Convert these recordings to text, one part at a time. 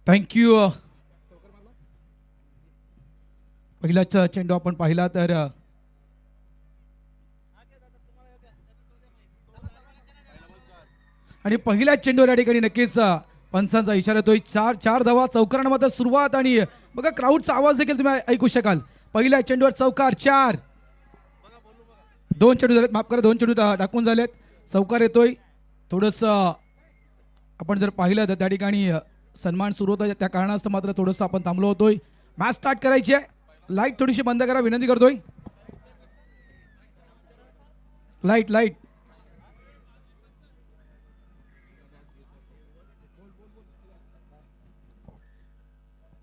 Thank you. पहिलाच चेंडू आपण पाहिला तर आणि पहिल्या चेंडूवर या ठिकाणी नक्कीच पंचांचा इशारा येतोय. चार चार धावा चौकारांमध्ये सुरुवात आणि बघा क्राऊडचा आवाज देखील तुम्ही ऐकू शकाल. पहिल्या चेंडूवर चौकार 4. 2 चेंडू झालेत, माफ करा, 2 चेंडू टाकून झालेत. चौकार येतोय. थोडस आपण जर पाहिलं तर त्या ठिकाणी सन्मान सुरू होता, त्या कारणास्तव मात्र थोडंसं आपण थांबलो होतोय. मॅच स्टार्ट करायची आहे. लाईट थोडीशी बंद करा विनंती करतोय. लाईट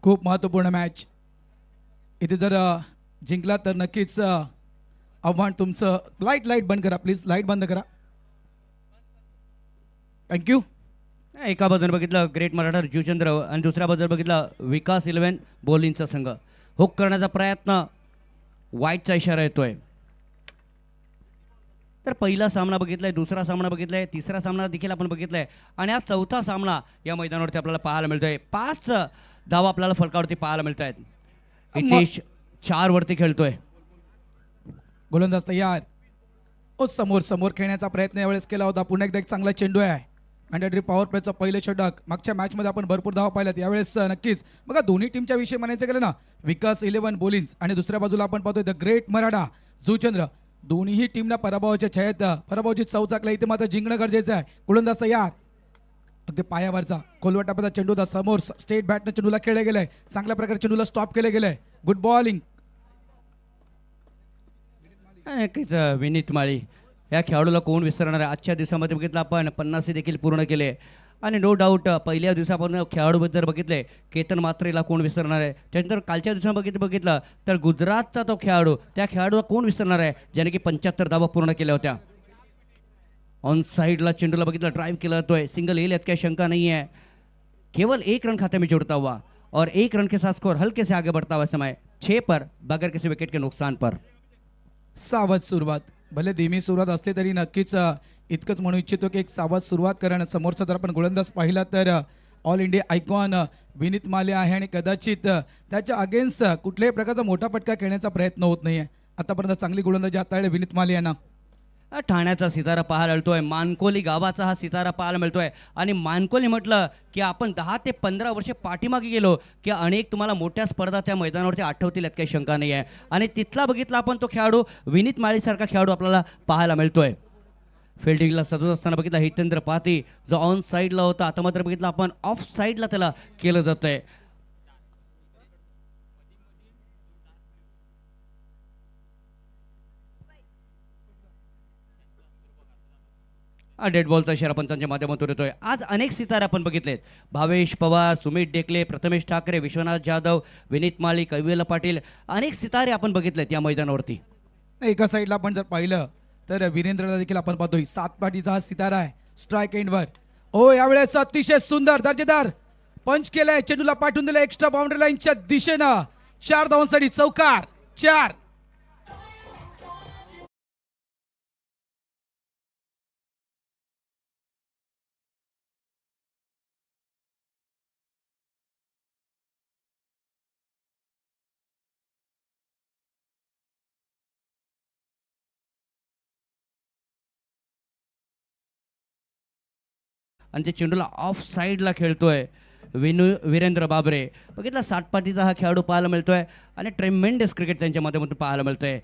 खूप महत्त्वपूर्ण मॅच. इथे जर जिंकला तर नक्कीच आव्हान तुमचं. लाईट बंद करा प्लीज, लाईट बंद करा. थँक्यू. एका बाजूने बघितलं ग्रेट मराठा जुचंद्र आणि दुसऱ्या बाजूला बघितलं विकास 11 बॉलिंगचा संघ. हुक करण्याचा प्रयत्न, वाईटचा इशारा येतोय. तर पहिला सामना बघितलाय, दुसरा सामना बघितलाय, तिसरा सामना देखील आपण बघितलाय आणि आज चौथा सामना या मैदानावरती आपल्याला पाहायला मिळतोय. 5 धावा आपल्याला फलकावरती पाहायला मिळत आहेत. हितेश 4 वरती खेळतोय. गोलंदाज तयार. समोर खेळण्याचा प्रयत्न यावेळेस केला होता. पुन्हा एकदा एक चांगला चेंडू आहे. मॅन्डेटरी पॉवर प्लेचं पहिलं षटक. मागच्या मॅचमध्ये आपण भरपूर धावा पाहिल्यात. यावेळेस नक्कीच बघा दोन्ही टीमच्या विषयी म्हणायचं गेलं ना, विकास 11 बॉलिंग्स आणि दुसऱ्या बाजूला आपण पाहतोय द ग्रेट मराठा जुचंद्र. दोन्ही टीमना पराभवाच्या छायेत, पराभवाची चव चाकला. इथे मात्र जिंकणं गरजेचं आहे. गोलंदाज तयार. अगदी पायावरचा खोलवटाचा चेंडू होता. समोर स्टेट बॅटनं चेंडूला खेळले गेलंय. चांगल्या प्रकारे चेंडूला स्टॉप केले गेलंय. Good bowling. नक्कीच विनीत माळी या खेळाडूला कोण विसरणार आहे. आजच्या दिवसामध्ये बघितलं आपण 50 देखील पूर्ण केले आणि नो डाऊट पहिल्या दिवसापासून खेळाडू जर बघितले केतन मात्रेला कोण विसरणार आहे. त्यानंतर कालच्या दिवसामध्ये बघितलं तर गुजरातचा तो खेळाडू, त्या खेळाडूला कोण विसरणार आहे ज्याने की 75 धावा पूर्ण केल्या होत्या. ऑन साइडला चेंडूला बघितलं, ड्राइव केला जातोय. सिंगल येईल यात काही शंका नहीं है. केवल 1 रन खाते में जुड़ता हुआ और 1 रन के साथ स्कोर हल्के से आगे बढ़ता हुआ समय 6 पर बगैर किसी विकेट के नुकसान पर. सावध सुरुवात. भले धीमी सुरुवात असते तरी नक्कीच इतकंच म्हणू इच्छितो की एक सावध सुरुवात करणं. समोरचा जर आपण गोलंदाज पाहिला तर ऑल इंडिया आयकॉन विनीत माले आहे आणि कदाचित त्याच्या अगेन्स्ट कुठल्याही प्रकारचा मोठा फटका खेळण्याचा प्रयत्न होत नाहीये. आतापर्यंत चांगली गोलंदाजी हाताळले विनीत माले यांना. ठाण्याचा सितारा पाहायला मिळतोय. मानकोली गावाचा हा सितारा पाहायला मिळतोय आणि मानकोली म्हटलं की आपण 10 ते 15 वर्षे पाठीमागे गेलो की अनेक तुम्हाला मोठ्या स्पर्धा त्या मैदानावरती आठवतील यात काही शंका नाही आहे. आणि तिथला बघितला आपण तो खेळाडू विनीत माळीसारखा खेळाडू आपल्याला पाहायला मिळतोय. फिल्डिंगला सजवत असताना बघितला हितेंद्र पाती जो ऑन साईडला होता, आता मात्र बघितला आपण ऑफ साईडला त्याला केलं जातंय. डेड बॉलचा इशारा पंचांच्या माध्यमातून येतोय. आज अनेक सितारे आपण बघितलेत. भावेश पवार, सुमित डेकले, प्रथमेश ठाकरे, विश्वनाथ जाधव, विनीत माळी, कविला पाटील, अनेक सितारे आपण बघितलेत या मैदानावरती. एका साईडला आपण जर पाहिलं तर वीरेंद्रला देखील आपण पाहतोय. 7 पाठीचा हा सितारा आहे स्ट्राईक एंडवर. यावेळेस अतिशय सुंदर दर्जेदार पंच केलाय. चेंडूला पाठवून दिलं एक्स्ट्रा बाउंड्री लाईनच्या दिशेनं. 4 धावांसाठी चौकार. 4. आणि ते चेंडूला ऑफ साईडला खेळतोय वीरेंद्र बाबरे. बघितला 60 पाठीचा हा खेळाडू पाहायला मिळतोय आणि ट्रेमेंडस क्रिकेट त्यांच्या माध्यमातून पाहायला मिळतोय.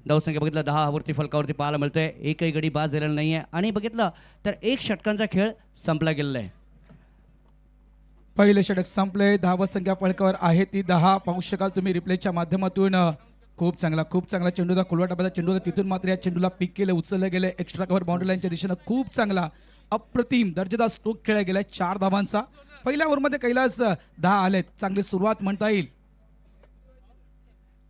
धावसंख्या बघितलं 10 वरती फलकावरती पाहायला मिळतोय. एकही गडी बाद झालेला नाही आहे आणि बघितलं तर 1 षटकांचा खेळ संपला गेलेला आहे. पहिले षटक संपले. धावसंख्या फलकावर आहे ती 10. पाहू शकाल तुम्ही रिप्लेच्या माध्यमातून. खूप चांगला चेंडू होता. कुलवाटाचा चेंडू होता. तिथून मात्र या चेंडूला पिक केलं, उचललं गेलं एक्स्ट्रा कव्हर बाउंड्री लाईनच्या दिशेनं. खूप चांगला अप्रतिम दर्जेदार स्ट्रोक खेळला गेलाय 4 धावांचा. पहिल्या ओव्हरमध्ये कैलास 10 आलेत. चांगली सुरुवात म्हणता येईल.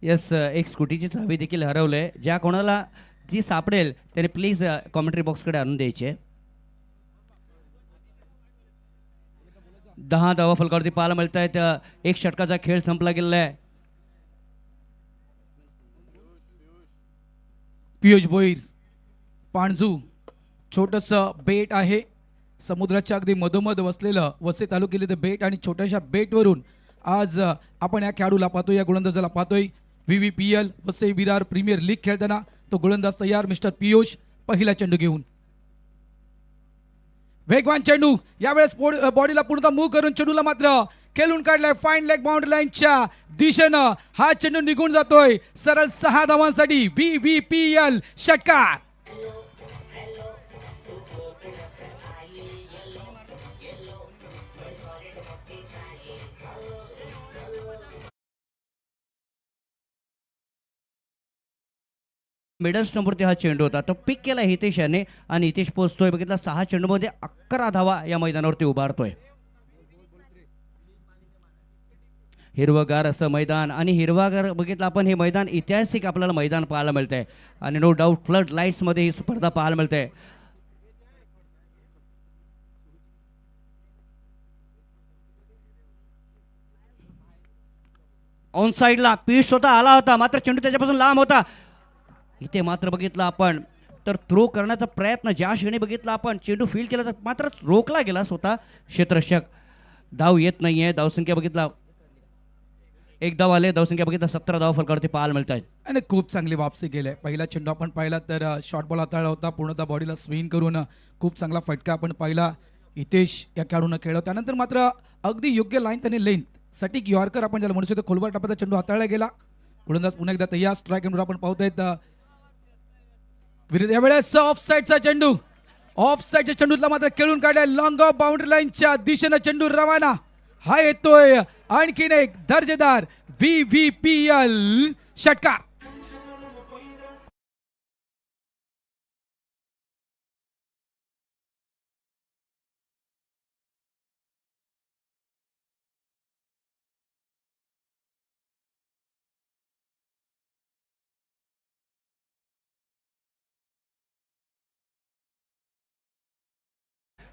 यस, एक स्कूटीची चावी देखील हरवले. ज्या कोणाला ती सापडेल त्याने प्लीज कॉमेंट्री बॉक्सकडे आणून द्यायचे. 10 धावा फलकावरती पाहायला मिळत आहेत. 1 षटकाचा खेळ संपला गेलेला आहे. पियुष भोईर पाणजू छोटंसं बेट आहे, समुद्राच्या अगदी मधोमध वसलेलं वसई तालुक्यातील बेट आणि छोट्याशा बेटवरून आज आपण या खेळाडूला पाहतोय, या गोलंदाजाला पाहतोय. VVPL Vasai Virar premier league खेळताना तो गोलंदाज तयार मिस्टर पियुष. पहिला चेंडू घेऊन वेगवान चेंडू, यावेळेस बॉडीला पूर्ण मूव्ह करून चेंडूला मात्र खेळून काढलाय फाईन लेग बाउंड्री लाईनच्या दिशेनं. हा चेंडू निघून जातोय सरळ 6 धावांसाठी. VVPL षटकार. मिडल स्टंपवरती हा चेंडू होता, तो पिक केला हितेश याने आणि हितेश पोहोचतोय बघितला 6 चेंडूमध्ये 11 धावा या मैदानावरती उभारतोय. हिरवगार असं मैदान आणि हिरवागार बघितलं आपण, हे मैदान ऐतिहासिक आपल्याला मैदान पाहायला मिळतंय आणि नो डाऊट फ्लड लाईट्स मध्ये ही स्पर्धा पाहायला मिळते. ऑन साईडला पियुष स्वतः आला होता, मात्र चेंडू त्याच्यापासून लांब होता. इथे मात्र बघितलं आपण तर थ्रो करण्याचा प्रयत्न ज्या क्षणी बघितला आपण, चेंडू फील्ड केला तर मात्र रोखला गेला स्वतः क्षेत्ररक्षक. धाव येत नाहीये. धावसंख्या बघितला 1 धाव आले, धावसंख्या बघितला 17 धाव फरकावरती पाहायला मिळत आहेत. आणि खूप चांगली वापसी केली. पहिला चेंडू आपण पाहिला तर शॉर्ट बॉल हाताळला होता, पूर्णतः बॉडीला स्विंग करून खूप चांगला फटका आपण पाहिला. हितेश या खेळाडूनं खेळला. त्यानंतर मात्र अगदी योग्य लाईन त्याने लेंथ सटीक यॉर्कर आपण ज्याला म्हणू शकतो खोलवर टप्प्याचा चेंडू हाताळला गेला. गोलंदाज पुन्हा एकदा तयार. स्ट्राईक एंडवर आपण पाहतोय यावेळेस ऑफ साईडचा चेंडू, ऑफ साईडच्या चेंडूला मात्र खेळून काढलाय लॉंग ऑफ बाउंड्री लाईनच्या दिशेनं चेंडू रवाना. हा येतोय आणखीन एक दर्जेदार VVPL षटकार.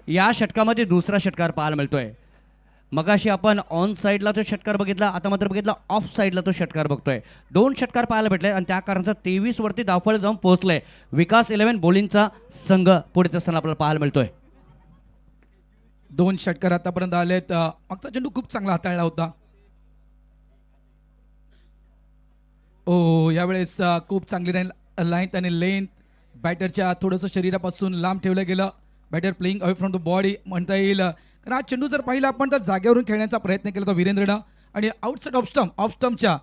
या षटकामध्ये दुसरा षटकार पाहायला मिळतोय. मगाशी आपण ऑन साईडला तो षटकार बघितला, आता मात्र बघितला ऑफ साईडला तो षटकार बघतोय. 2 षटकार पाहायला भेटले आणि त्या कारणाचा 23 वरती धावफळ जाऊन पोहोचलंय विकास 11 बोलिंगचा संघ पुढे असताना आपल्याला पाहायला मिळतोय. 2 षटकार आतापर्यंत आलेत. मागचा चेंडू खूप चांगला हाताळला होता. यावेळेस खूप चांगली लाईन आणि लेंथ बॅटरच्या थोडंसं शरीरापासून लांब ठेवलं गेलं. Batter playing away from the body म्हणता येईल. कारण हा चेंडू जर पाहिला आपण तर जागेवरून खेळण्याचा प्रयत्न केला होता वीरेंद्रनं आणि आउटसाइड ऑफ स्टंपच्या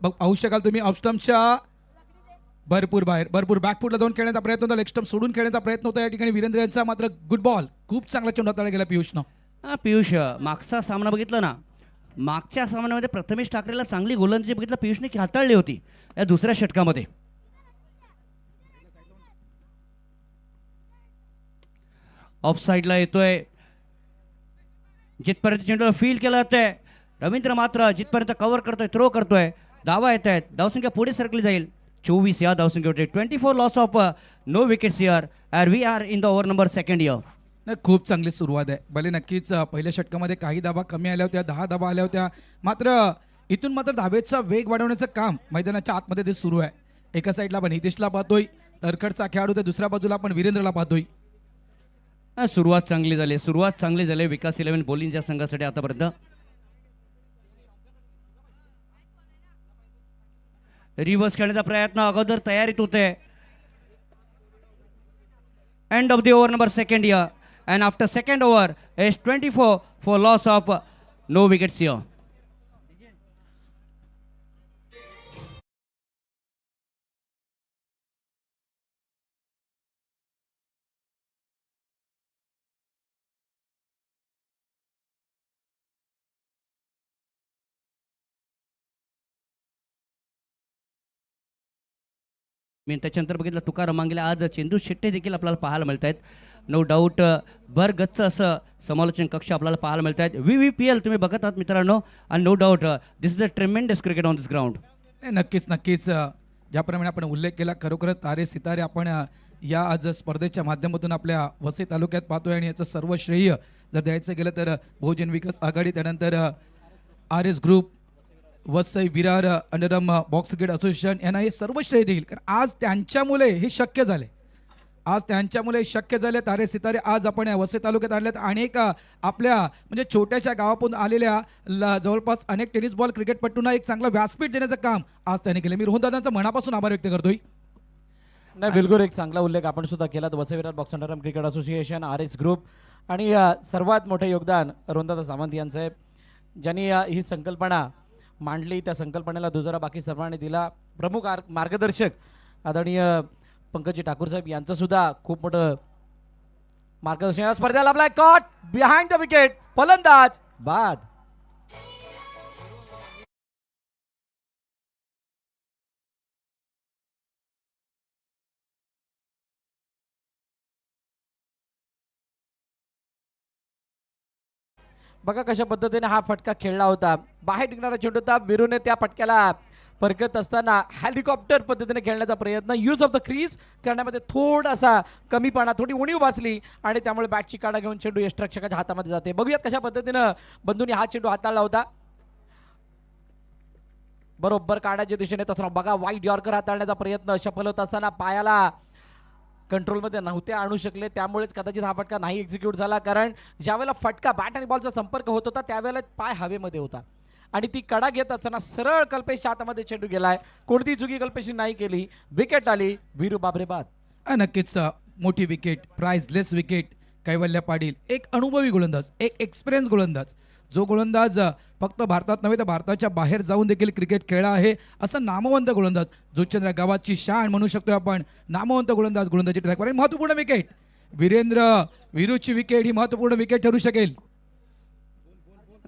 पाहू शकाल तुम्ही ऑफ स्टंपच्या भरपूर बॅकफुटला जाऊन खेळण्याचा प्रयत्न होता. लेग स्टंप सोडून खेळण्याचा प्रयत्न होता या ठिकाणी वीरेंद्र यांचा. मात्र गुड बॉल, खूप चांगला चेंडू हाताळला गेला पियुषनं. पियुष मागचा सामना बघितला ना, मागच्या सामन्यामध्ये प्रथमेश ठाकरेला चांगली गोलंदाजी बघितलं पियुषने हाताळली होती या दुसऱ्या षटकामध्ये. ऑफ साईडला येतोय, जिथपर्यंत चेंडूला फील केला जातोय. रवींद्र मात्र जिथपर्यंत कव्हर करतोय, थ्रो करतोय. धावा येत आहेत, धावसंख्या पुढे सरकली जाईल. 24 या धावसंख्येवरती 24 loss of no wickets here at we are in the over number 2nd here. नाही, खूप चांगली सुरुवात आहे. भले नक्कीच पहिल्या षटकामध्ये काही धावा कमी आल्या होत्या, 10 धावा आल्या होत्या. मात्र इथून मात्र धावेचा वेग वाढवण्याचं काम मैदानाच्या आतमध्ये ते सुरू आहे. एका साईडला आपण हितेशला पाहतोय, तरकडचा खेळाडू, तर दुसऱ्या बाजूला आपण वीरेंद्रला पाहतोय. सुरुवात चांगली झाली विकास 11 बॉलिंगच्या संघासाठी आतापर्यंत. रिव्हर्स खेळण्याचा प्रयत्न अगोदर तयारीत होते. End of the over number 2nd year and after 2nd over is 24 for loss of no wickets here. मी त्याच्यानंतर बघितलं तुकाराम मांगले, आज चेंदू शेट्टे देखील आपल्याला पाहायला मिळत आहेत. नो डाऊट भरगच्च असं समालोचन कक्ष आपल्याला पाहायला मिळत आहेत. VVPL तुम्ही बघत आहात मित्रांनो, आणि no doubt this is a tremendous cricket on this ground. नक्कीच ज्याप्रमाणे आपण उल्लेख केला, खरोखरच तारे सितारे आपण या आज स्पर्धेच्या माध्यमातून आपल्या वसई तालुक्यात पाहतोय. आणि याचं सर्व श्रेय जर द्यायचं गेलं तर बहुजन विकास आघाडी, त्यानंतर RS group, Vasai Virar underarm box cricket association यांना हे सर्व श्रेय देईल, कारण आज त्यांच्यामुळे हे शक्य झाले. आज त्यांच्यामुळे शक्य झाले. तारे सितारे आज आपण या वसई तालुक्यात आणल्यात. अनेक आपल्या म्हणजे छोट्याशा गावातून आलेल्या जवळपास अनेक टेनिस बॉल क्रिकेटपटूंना एक चांगलं व्यासपीठ देण्याचं काम आज त्यांनी केलं. मी रोहन दादांचा मनापासून आभार व्यक्त करतोय. नाही, बिलकुल एक चांगला उल्लेख आपण सुद्धा केला. Vasai Virar box underarm cricket association, RS group आणि सर्वात मोठे योगदान रोहनदादा सावंत यांचं आहे, ज्यांनी ही संकल्पना मांडली. त्या संकल्पनेला दुजोरा बाकी सर्वांनी दिला. प्रमुख मार्गदर्शक आदरणीय पंकजी ठाकूर साहेब यांचं सुद्धा खूप मोठं मार्गदर्शन या स्पर्धेला लाभलाय. कॉट बिहाइंड द विकेट, फलंदाज बाद. बघा कशा पद्धतीने हा फटका खेळला होता. बाहेर निघणारा चेंडू होता. विरूने त्या फटक्याला परकत असताना हेलिकॉप्टर पद्धतीने खेळण्याचा प्रयत्न, यूज ऑफ द क्रीज करण्यामध्ये थोडासा कमीपणा, थोडी उणीव भासली आणि त्यामुळे बॅटची काढा घेऊन चेंडू यष्टरक्षकाच्या हातामध्ये जाते. बघूयात कशा पद्धतीनं बंधूंनी हा चेंडू हाताळला होता. बरोबर काढाच्या दिशेने येत असताना बघा वाईट यॉर्कर हाताळण्याचा प्रयत्न सफल होत असताना पायाला कंट्रोलमध्ये नव्हते आणू शकले, त्यामुळेच कदाचित हा फटका नाही एक्झिक्यूट झाला. कारण ज्यावेळेला फटका बॅट आणि बॉलचा संपर्क होत होता त्यावेळेला पाय हवेमध्ये होता आणि ती कडा घेत असताना सरळ कल्पेशच्या हातामध्ये चेंडू गेलाय. कोणती चुकी कल्पेशने नाही केली. विकेट आली. वीरू बाबरे बाद. नक्कीच मोठी विकेट, प्राइजलेस विकेट. कैवल्य पाटील एक अनुभवी गोलंदाज, एक एक्सपिरियन्स गोलंदाज, जो गोलंदाज फक्त भारतात नव्हे तर भारताच्या बाहेर जाऊन देखील क्रिकेट खेळला आहे. असं नामवंत गोलंदाज, जुचंद्र गावाची शान म्हणू शकतो आपण. नामवंत गोलंदाज, गोलंदाजी ट्रॅकवर आणि महत्त्वपूर्ण विकेट. वीरूची विकेट ही महत्त्वपूर्ण विकेट ठरू शकेल.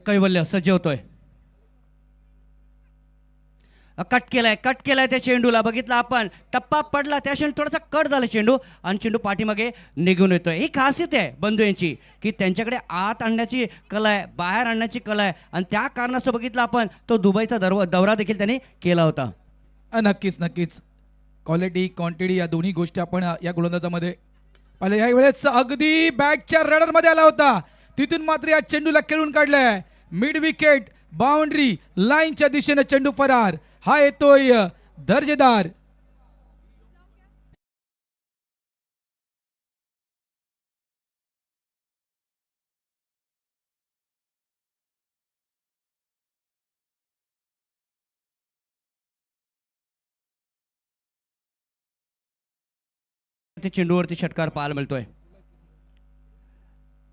कैवल्य सज्ज होतोय. कट केलाय त्या चेंडूला. बघितला आपण, टप्पा पडला त्या चेंडू, थोडासा कट झाला चेंडू आणि चेंडू पाठीमागे निघून येतोय. ही खासियत आहे बंधू यांची की त्यांच्याकडे आत आणण्याची कला आहे, बाहेर आणण्याची कला आहे आणि त्या कारणास्तव बघितला आपण तो दुबईचा दौरा देखील त्यांनी केला होता. नक्कीच क्वालिटी क्वांटिटी या दोन्ही गोष्टी आपण या गोलंदाजामध्ये पाहिलं. या वेळेस अगदी बॅटच्या रडरमध्ये आला होता, तिथून मात्र या चेंडूला खेळून काढलाय. मिड विकेट, बाउंड्री लाईनच्या दिशेने चेंडू फरार. हा येतोय दर्जेदार. ते चेंडूवरती षटकार पाहायला मिळतोय.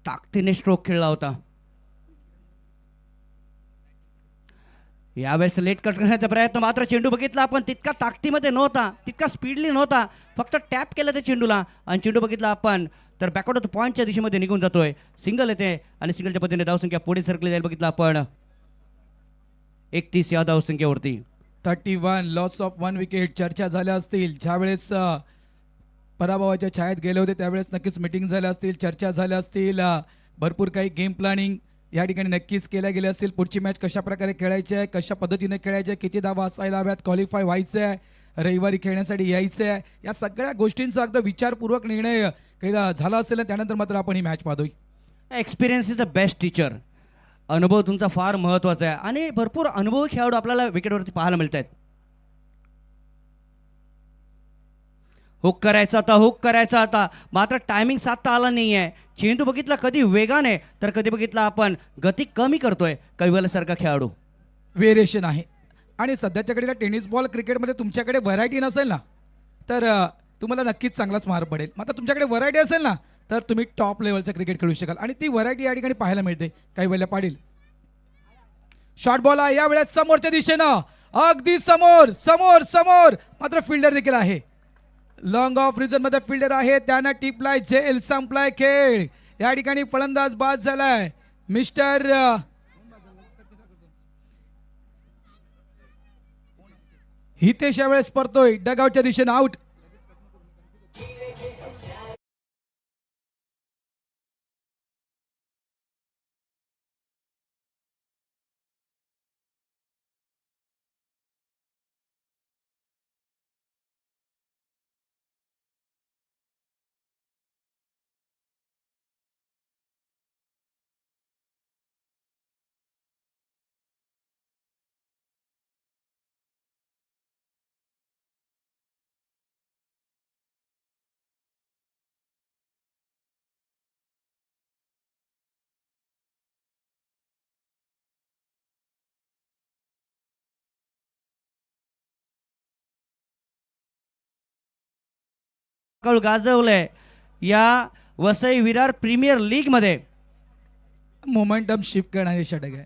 ताकदीने स्ट्रोक खेळला होता. यावेळेस लेट कट करण्याचा प्रयत्न, मात्र चेंडू बघितला आपण तितका ताकदीमध्ये नव्हता, तितका स्पीडली नव्हता. फक्त टॅप केलं त्या चेंडूला आणि चेंडू बघितला आपण तर बॅकवर्ड ऑफ द पॉईंटच्या दिशेमध्ये निघून जातोय. सिंगल येते आणि सिंगलच्या पद्धतीने धावसंख्या पुढे सरकली जाईल. बघितला आपण 31 या धावसंख्येवरती. 31 लॉस ऑफ 1 विकेट. चर्चा झाल्या असतील ज्यावेळेस पराभवाच्या छायेत गेले होते, त्यावेळेस नक्कीच मीटिंग झाल्या असतील, चर्चा झाल्या असतील. भरपूर काही गेम प्लॅनिंग या ठिकाणी नक्कीच केल्या गेल्या असतील. पुढची मॅच कशा प्रकारे खेळायची आहे, कशा पद्धतीने खेळायची आहे, किती धावा असायला हव्यात, क्वालिफाय व्हायचं आहे, रविवारी खेळण्यासाठी यायचं आहे, या सगळ्या गोष्टींचा अगदी विचारपूर्वक निर्णय काही झाला असेल. त्यानंतर मात्र आपण ही मॅच पाहतोय. Experience is the best teacher. अनुभव तुमचा फार महत्त्वाचा आहे आणि भरपूर अनुभवी खेळाडू आपल्याला विकेटवरती पाहायला मिळत आहेत. हुक करायचा होता मात्र टायमिंग साधता आला नाही आहे. चेंडू बघितला कधी वेगाने तर कधी बघितला आपण गती कमी करतोय. कैवल्यासारखा खेळाडू. व्हेरिएशन आहे आणि सध्याच्या घडीला टेनिस बॉल क्रिकेटमध्ये तुमच्याकडे व्हरायटी नसेल ना तर तुम्हाला नक्कीच चांगलाच मार्क पडेल. मात्र तुमच्याकडे व्हरायटी असेल ना तर तुम्ही टॉप लेवलचं क्रिकेट खेळू शकाल आणि ती व्हरायटी या ठिकाणी पाहायला मिळते. कैवल्य पाटील शॉर्ट बॉल आहे यावेळेस समोरच्या दिशेनं, अगदी समोर समोर समोर. मात्र फिल्डर देखील आहे, लॉंग ऑफ रिझन मध्ये फिल्डर आहे, त्यानं टिपलाय झेल. संपलाय खेळ. या ठिकाणी फलंदाज बाद झालाय. मिस्टर हितेश यावेळेस परतोय डगआउटच्या दिशेनं. आउट. कळ गाजवलंय या वसई विरार प्रीमियर लीग मध्ये. मोमेंटम शिफ्ट करणारे षटक आहे,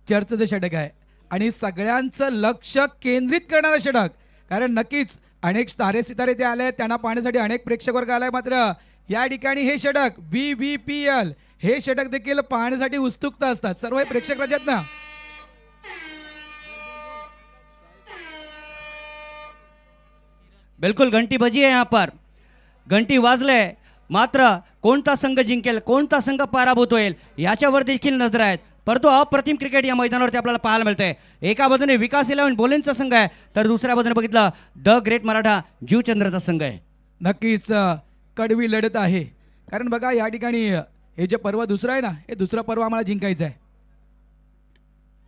चर्चेचं षटक आहे आणि सगळ्यांचं लक्ष केंद्रित करणारं षटक. कारण नक्कीच अनेक तारे सितारे ते आले, त्यांना पाहण्यासाठी अनेक प्रेक्षक वर्ग आलाय. मात्र या ठिकाणी हे षटक BBPL हे षटक देखील पाहण्यासाठी उत्सुकता असतात सर्व हे प्रेक्षक राज्यात ना. बिल्कुल घंटी बजी आहे यहाँ पर, घंटी वाजले. मात्र कोणता संघ जिंकेल, कोणता संघ पराभूत होईल याच्यावर देखील नजर आहेत. परंतु अप्रतिम क्रिकेट या मैदानावरती आपल्याला पाहायला मिळते. एका बाजूने विकास 11 बोलिंगचा संघ आहे, तर दुसऱ्या बाजूने बघितलं द ग्रेट मराठा जीवचंद्रचा संघ आहे. नक्कीच कडवी लढत आहे. कारण बघा या ठिकाणी हे जे पर्व दुसरं आहे ना, हे दुसरं पर्व आम्हाला जिंकायचं आहे.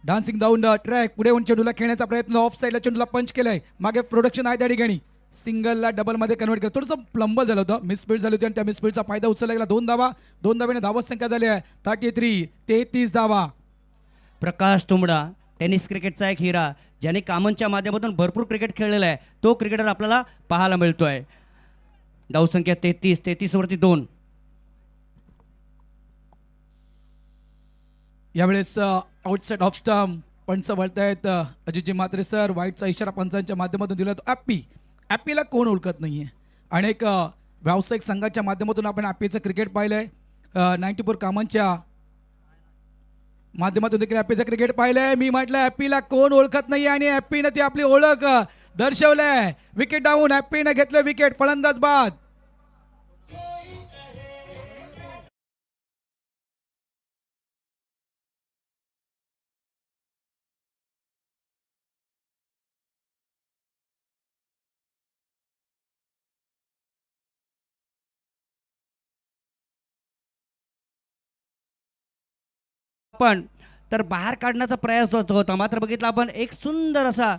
डान्सिंग डाऊन द ट्रॅक, पुढे येऊन चेंडूला खेळण्याचा प्रयत्न, ऑफ साईडला चेंडूला पंच केलाय, मागे प्रोडक्शन आहे त्या ठिकाणी सिंगलला डबलमध्ये कन्वर्ट केलं. थोडंसं प्लंबल झालं होतं, मिसफील्ड झाली होती आणि त्या मिसफील्डचा फायदा उचलला गेला. 2 धावा, 2 धाव्याने धावत संख्या झाली आहे 33 धावा. प्रकाश तुंबडा टेनिस क्रिकेटचा एक हिरा, ज्याने कामनच्या माध्यमातून भरपूर क्रिकेट खेळलेला आहे, तो क्रिकेटर आपल्याला पाहायला मिळतोय. धावसंख्या 33 वरती 2. यावेळेस आउटसाइड ऑफ स्टंप पंच वळतायत अजितजी म्हात्रे सर. वाईटचा इशारा पंचांच्या माध्यमातून दिला. तो ॲप्पीला कोण ओळखत नाहीये. अनेक व्यावसायिक संघाच्या माध्यमातून आपण ॲप्पीचं क्रिकेट पाहिलंय, 94 कामांच्या माध्यमातून देखील ॲप्पीचं क्रिकेट पाहिलंय. मी म्हटलं ॲप्पीला कोण ओळखत नाहीये आणि ॲप्पीनं ती आपली ओळख दर्शवलंय. विकेट डाऊन, ॲप्पीनं घेतलं विकेट, फलंदाज बाद. पण तर बाहेर काढण्याचा प्रयास होता, मात्र बघितलं आपण एक सुंदर असा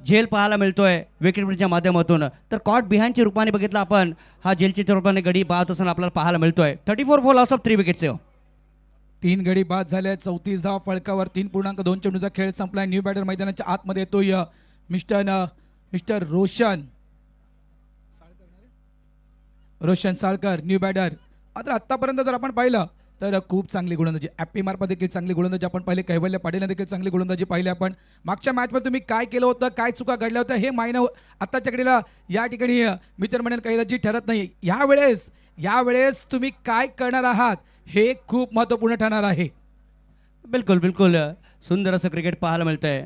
झेल पाहायला मिळतोय विकेटच्या माध्यमातून. तर कॉट बिहाइंडच्या रूपाने बघितलं आपण, हा झेलच्या रूपाने गडी बाद होताना आपल्याला पाहायला मिळतोय. 34 फॉर लॉस ऑफ 3 विकेट्स. 3 गडी बाद झाले, 34 धावा फळकावर, 3.2 चेंडूचा खेळ संपलाय. न्यू बॅटर मैदानाच्या आतमध्ये येतोय mister Roshan Salkar new batter. मात्र आतापर्यंत जर आपण पाहिलं तर खूप चांगली गोलंदाजी, ॲप्पी मार्फत देखील चांगली गोलंदाजी आपण पाहिले, कैवल्य पाटील देखील चांगली गोलंदाजी पाहिली आपण. मागच्या मॅचमध्ये तुम्ही काय केलं होतं, काय चुका घडल्या होत्या हे मायनं आत्ताच्या घडीला या ठिकाणी मित्र म्हणेल कैलाजी ठरत नाही. यावेळेस तुम्ही काय करणार आहात हे खूप महत्त्वपूर्ण ठरणार आहे. बिल्कुल सुंदर असं क्रिकेट पाहायला मिळतंय.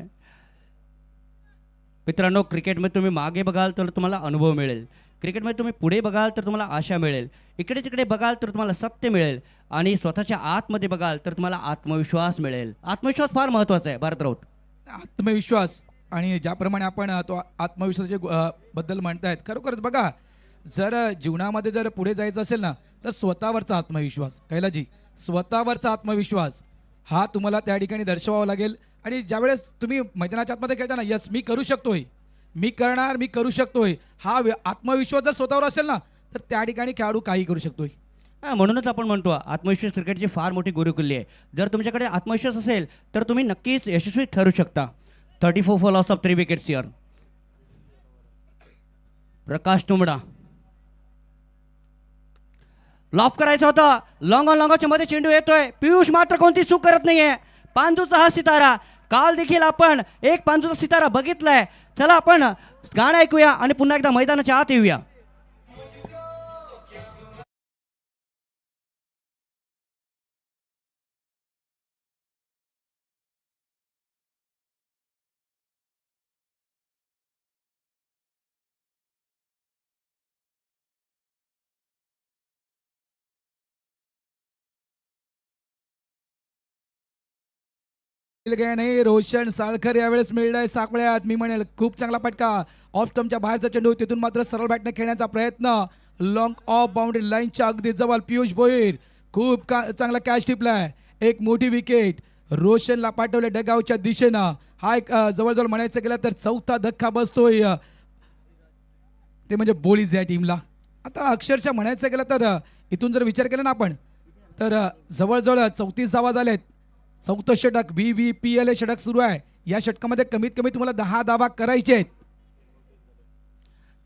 मित्रांनो, क्रिकेटमध्ये तुम्ही मागे बघाल तर तुम्हाला अनुभव मिळेल, क्रिकेटमध्ये तुम्ही पुढे बघाल तर तुम्हाला आशा मिळेल, इकडे तिकडे बघाल तर तुम्हाला सत्य मिळेल आणि स्वतःच्या आतमध्ये बघाल तर तुम्हाला आत्मविश्वास मिळेल. आत्मविश्वास फार महत्त्वाचा आहे भारत राऊत. आत्मविश्वास आणि ज्याप्रमाणे आपण तो आत्मविश्वासाच्या बद्दल म्हणतायत, खरोखरच बघा जर जीवनामध्ये जर पुढे जायचं असेल ना तर स्वतःवरचा आत्मविश्वास, कैलाजी स्वतःवरचा आत्मविश्वास हा तुम्हाला त्या ठिकाणी दर्शवावा लागेल. आणि ज्यावेळेस तुम्ही मैदानाच्या आतमध्ये खेळताना यस मी करू शकतोय, मी करणार, मी करू शकतोय, हा आत्मविश्वास जर स्वतःवर असेल ना तर त्या ठिकाणी खेळाडू काही करू शकतोय. म्हणूनच आपण म्हणतो आत्मविश्वास क्रिकेटची फार मोठी गुरुकिल्ली आहे. जर तुमच्याकडे आत्मविश्वास असेल तर तुम्ही नक्कीच यशस्वी ठरू शकता. 34 for loss of 3 wickets here. Prakash Tumbada loft करायचा होता, लॉंग ऑन लॉंगच्या मध्ये चेंडू येतोय. पियुष मात्र कोणती चूक करत नाहीये. पांजूचा हा सितारा, काल देखील आपण एक पांजूचा सितारा बघितलाय. चला आपण गाणं ऐकूया आणि पुन्हा एकदा मैदानाच्या आत येऊया. गया नाही. रोशन साळकर यावेळेस मिळलाय सापळ्यात. मी म्हणेल खूप चांगला फटका, ऑफ स्टंपच्या बाहेरचा चेंडू, तिथून मात्र सरळ बॅटने खेळण्याचा प्रयत्न, लॉंग ऑफ बाउंड्री लाईनच्या अगदी जवळ. पियुष भोईर खूप चांगला कॅच टिपलाय, एक मोठी विकेट रोशनला पाठवले डगावच्या दिशेनं. हा एक जवळजवळ म्हणायचं गेलं तर चौथा धक्का बसतोय ते म्हणजे बोलीज या टीमला. आता अक्षरशः म्हणायचं गेलं तर इथून जर विचार केला ना आपण तर जवळजवळ 34 धावा झालेत. चौथं षटक BBPL हे षटक सुरू आहे. या षटकामध्ये कमीत कमी तुम्हाला 10 धावा करायचे आहेत.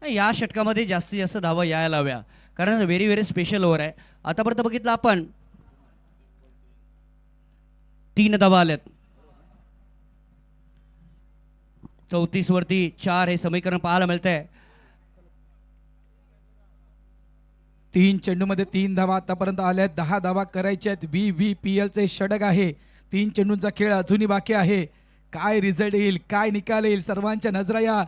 या षटकामध्ये जास्तीत जास्त धावा यायला हव्या, कारण व्हेरी व्हेरी स्पेशल ओव्हर आहे. आतापर्यंत बघितलं आपण 3 धावा आल्यात. 34 वरती 4 हे समीकरण पाहायला मिळतंय. 3 चेंडूमध्ये 3 धावा आतापर्यंत आल्या आहेत. 10 धावा करायच्या आहेत. VVPL चे षटक आहे. 3 चेंडूंचा खेळ अजूनही बाकी आहे. काय रिझल्ट येईल, काय निकाल येईल, सर्वांच्या नजरा या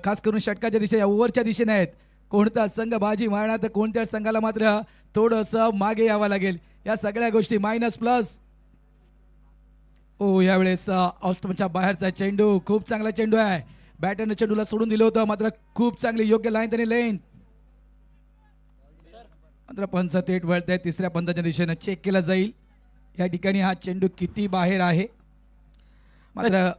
खास करून षटकाच्या दिशेने, ओव्हरच्या दिशेने आहेत. कोणता संघ बाजी मारणार तर कोणत्या संघाला मात्र थोडंसं मागे यावं लागेल. या सगळ्या गोष्टी मायनस प्लस. यावेळेस ऑस्ट्रेलियाच्या बाहेरचा चेंडू, खूप चांगला चेंडू आहे. बॅटरने चेंडूला सोडून दिलं होतं, मात्र खूप चांगली योग्य लाईन त्याने लेंथ. मात्र पंच थेट वळत आहे. तिसऱ्या पंचाच्या दिशेने चेक केला जाईल. या ठिकाणी हा चेंडू किती बाहेर आहे. मात्र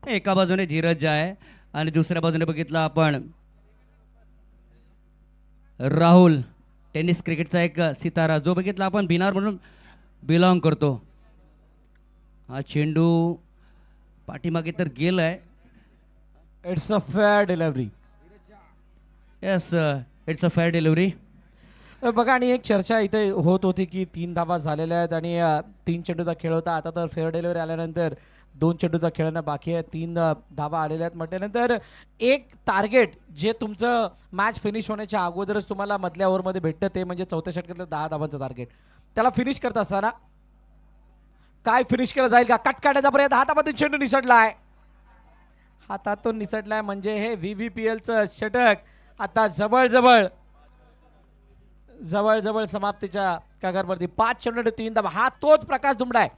एका बाजूने धीरज आहे आणि दुसऱ्या बाजूने बघितलं आपण राहुल, टेनिस क्रिकेटचा एक सितारा, जो बघितला आपण बिनार म्हणून बिलॉंग करतो. हा चेंडू पाठीमागे तर गेलाय. It's a fair delivery. Yes, it's a fair delivery. बघा, आणि एक चर्चा इथे होत होती की 3 धावा झालेल्या आहेत आणि 3 चेंडूचा खेळ होता. आता तर फेअर डिलिव्हरी आल्यानंतर 2 चेंडूचा खेळणं बाकी आहे. 3 धावा आलेल्या आहेत म्हटल्यानंतर एक टार्गेट जे तुमचं मॅच फिनिश होण्याच्या अगोदरच तुम्हाला मधल्या ओव्हरमध्ये भेटतं, ते म्हणजे चौथ्या षटकातलं 10 धावांचं टार्गेट. त्याला फिनिश करत असताना काय फिनिश केलं जाईल का? कट काढण्याचा प्रयत्न, हातामधून चेंडू निसटलाय. हातातून निसटलाय म्हणजे हे VVPLचं षटक आता जवळ समाप्तीच्या कागारवरती. 5 चेंडू 3 धावा. हा तोच प्रकाश दुमडा आहे.